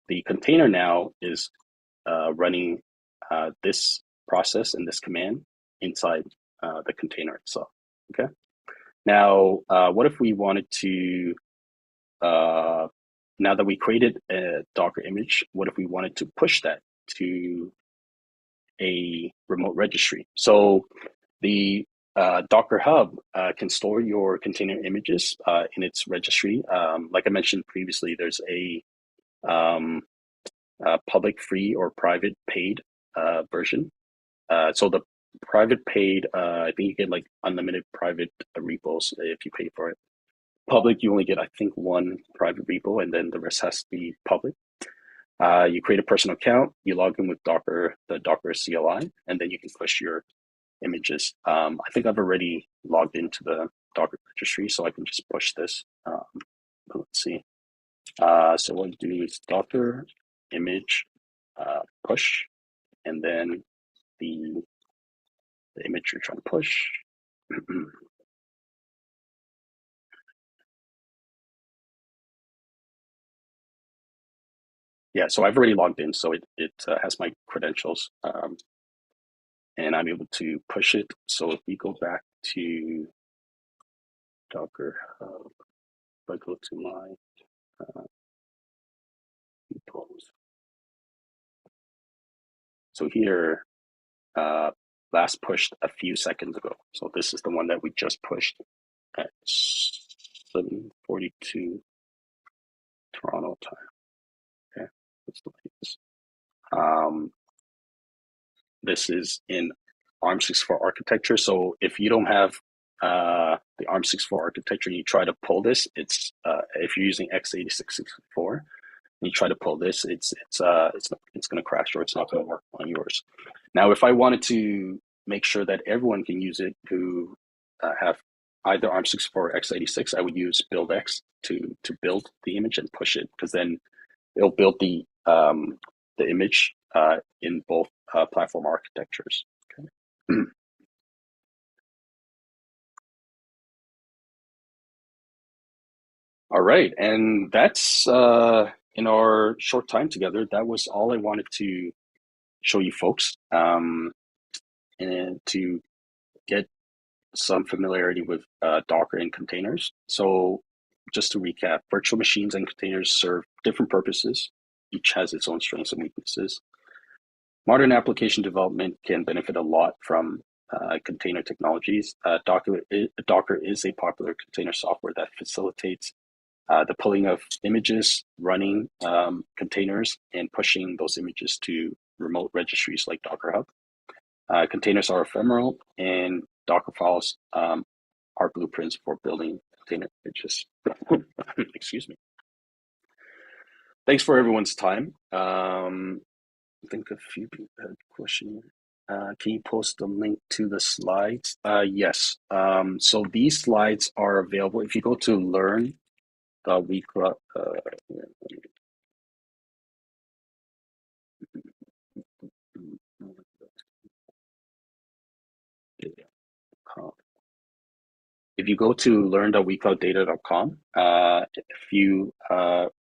the container now is running this process and this command inside the container itself. Okay. Now, what if we wanted to, now that we created a Docker image, what if we wanted to push that to a remote registry? So the Docker Hub can store your container images in its registry. Like I mentioned previously, there's a public, free, or private paid version. So the private paid, I think you get like unlimited private repos if you pay for it. Public, you only get, I think, one private repo, and then the rest has to be public. You create a personal account, you log in with Docker, the Docker CLI, and then you can push your images. I think I've already logged into the Docker registry, so I can just push this. Let's see. So what you do is Docker image push, and then the image you're trying to push. Yeah, so I've already logged in, so it has my credentials, and I'm able to push it. So if we go back to Docker Hub, if I go to my repos, so here, last pushed a few seconds ago. So this is the one that we just pushed at 7:42 Toronto time. Okay, that's the latest. This is in ARM64 architecture. So if you don't have the ARM64 architecture, you try to pull this. It's if you're using x86-64, you try to pull this, it's going to crash, or it's not going to work on yours. Now, if I wanted to make sure that everyone can use it who have either ARM64 or x86, I would use buildx to build the image and push it, because then it'll build the image in both platform architectures. Okay. All right, and that's in our short time together. That was all I wanted to show you folks, and to get some familiarity with Docker and containers. So just to recap, virtual machines and containers serve different purposes. Each has its own strengths and weaknesses. Modern application development can benefit a lot from container technologies. Docker is a popular container software that facilitates the pulling of images, running containers, and pushing those images to remote registries like Docker Hub. Containers are ephemeral, and Docker files are blueprints for building container images. Excuse me. Thanks for everyone's time. I think a few people had a question. Can you post the link to the slides? Yes. So these slides are available if you go to learn the WeCloud. If you go to learn.WeCloudData.com, if you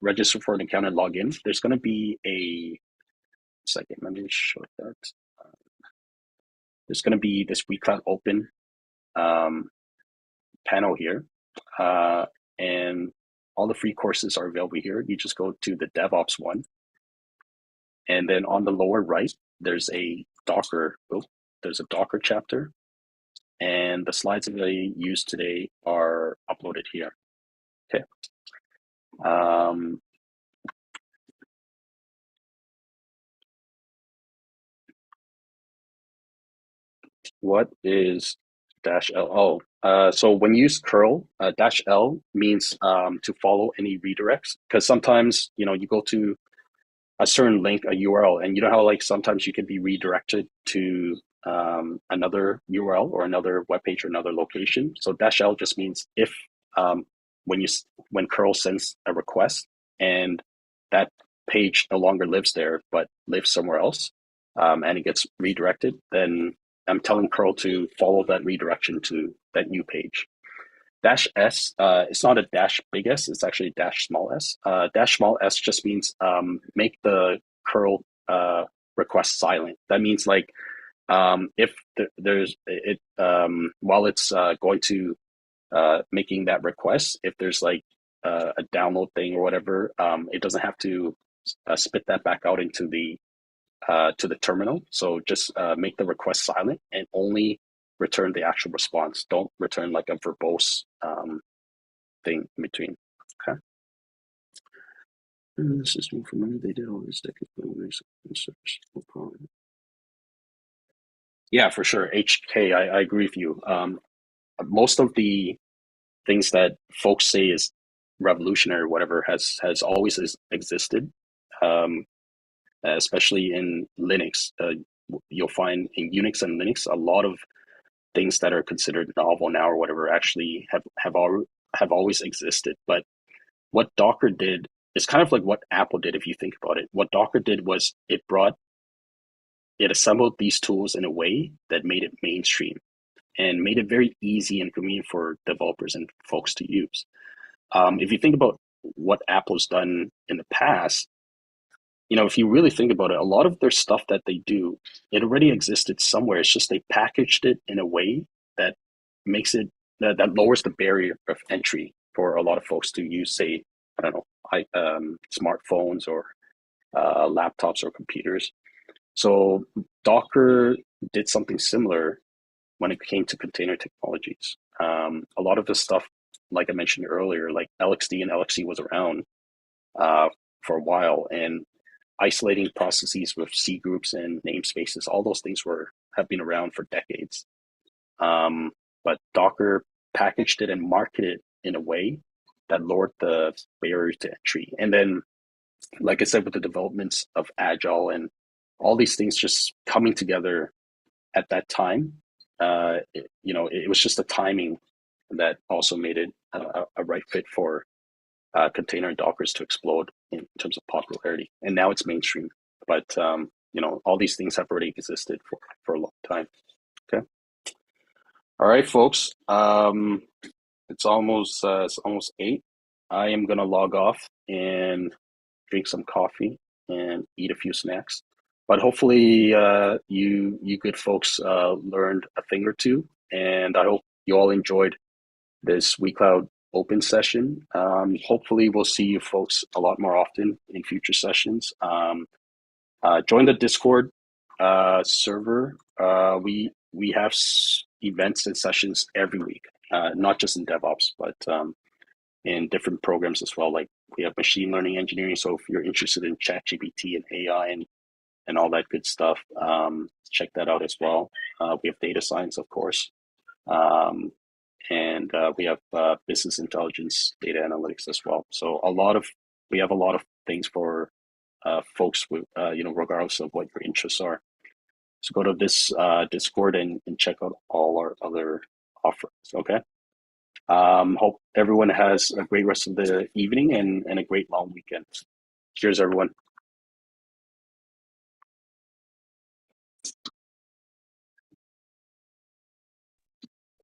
register for an account and log in, there's going to be a second. Let me show that. There's going to be this WeCloudOpen panel here, and all the free courses are available here. You just go to the DevOps one, and then on the lower right, there's a Docker. There's a Docker chapter, and the slides that I used today are uploaded here. Okay. What is -L? Oh, so when you use curl, -L means to follow any redirects, because sometimes you go to a certain link, a URL, and you know how like sometimes you can be redirected to another URL or another web page or another location. So -L just means if when curl sends a request and that page no longer lives there but lives somewhere else, and it gets redirected, then I'm telling curl to follow that redirection to that new page. Dash S, it's not a dash big S, it's actually dash small s. Dash small s just means make the curl request silent. That means like if there's it while it's going to making that request, if there's like a download thing or whatever, it doesn't have to spit that back out into the to the terminal. So just make the request silent and only return the actual response. Don't return like a verbose thing in between. Okay. The system for money, they did all this decades, but no problem. Yeah, for sure. HK, I agree with you. Most of the things that folks say is revolutionary or whatever has always existed, especially in Linux. You'll find in Unix and Linux a lot of things that are considered novel now or whatever actually have always existed. But what Docker did is kind of like what Apple did if you think about it. What Docker did was it assembled these tools in a way that made it mainstream and made it very easy and convenient for developers and folks to use. If you think about what Apple's done in the past, if you really think about it, a lot of their stuff that they do, it already existed somewhere. It's just they packaged it in a way that makes it that lowers the barrier of entry for a lot of folks to use, say, I don't know, smartphones or laptops or computers. So Docker did something similar when it came to container technologies. A lot of the stuff, like I mentioned earlier, like LXD and LXC was around for a while, and isolating processes with C groups and namespaces, all those things have been around for decades. But Docker packaged it and marketed it in a way that lowered the barrier to entry. And then, like I said, with the developments of Agile and all these things just coming together at that time, it was just the timing that also made it a right fit for container and Dockers to explode in terms of popularity. And now it's mainstream. But all these things have already existed for a long time. Okay. All right, folks. It's almost 8. I am gonna log off and drink some coffee and eat a few snacks. But hopefully, you good folks learned a thing or two, and I hope you all enjoyed this WeCloudOpen session. Hopefully, we'll see you folks a lot more often in future sessions. Join the Discord server. We have events and sessions every week, not just in DevOps, but in different programs as well. Like we have machine learning engineering. So if you're interested in ChatGPT and AI and all that good stuff, check that out as well. We have data science, of course. And we have business intelligence, data analytics as well. So we have a lot of things for folks with, regardless of what your interests are. So go to this Discord and check out all our other offerings. Okay. Hope everyone has a great rest of the evening and a great long weekend. Cheers, everyone.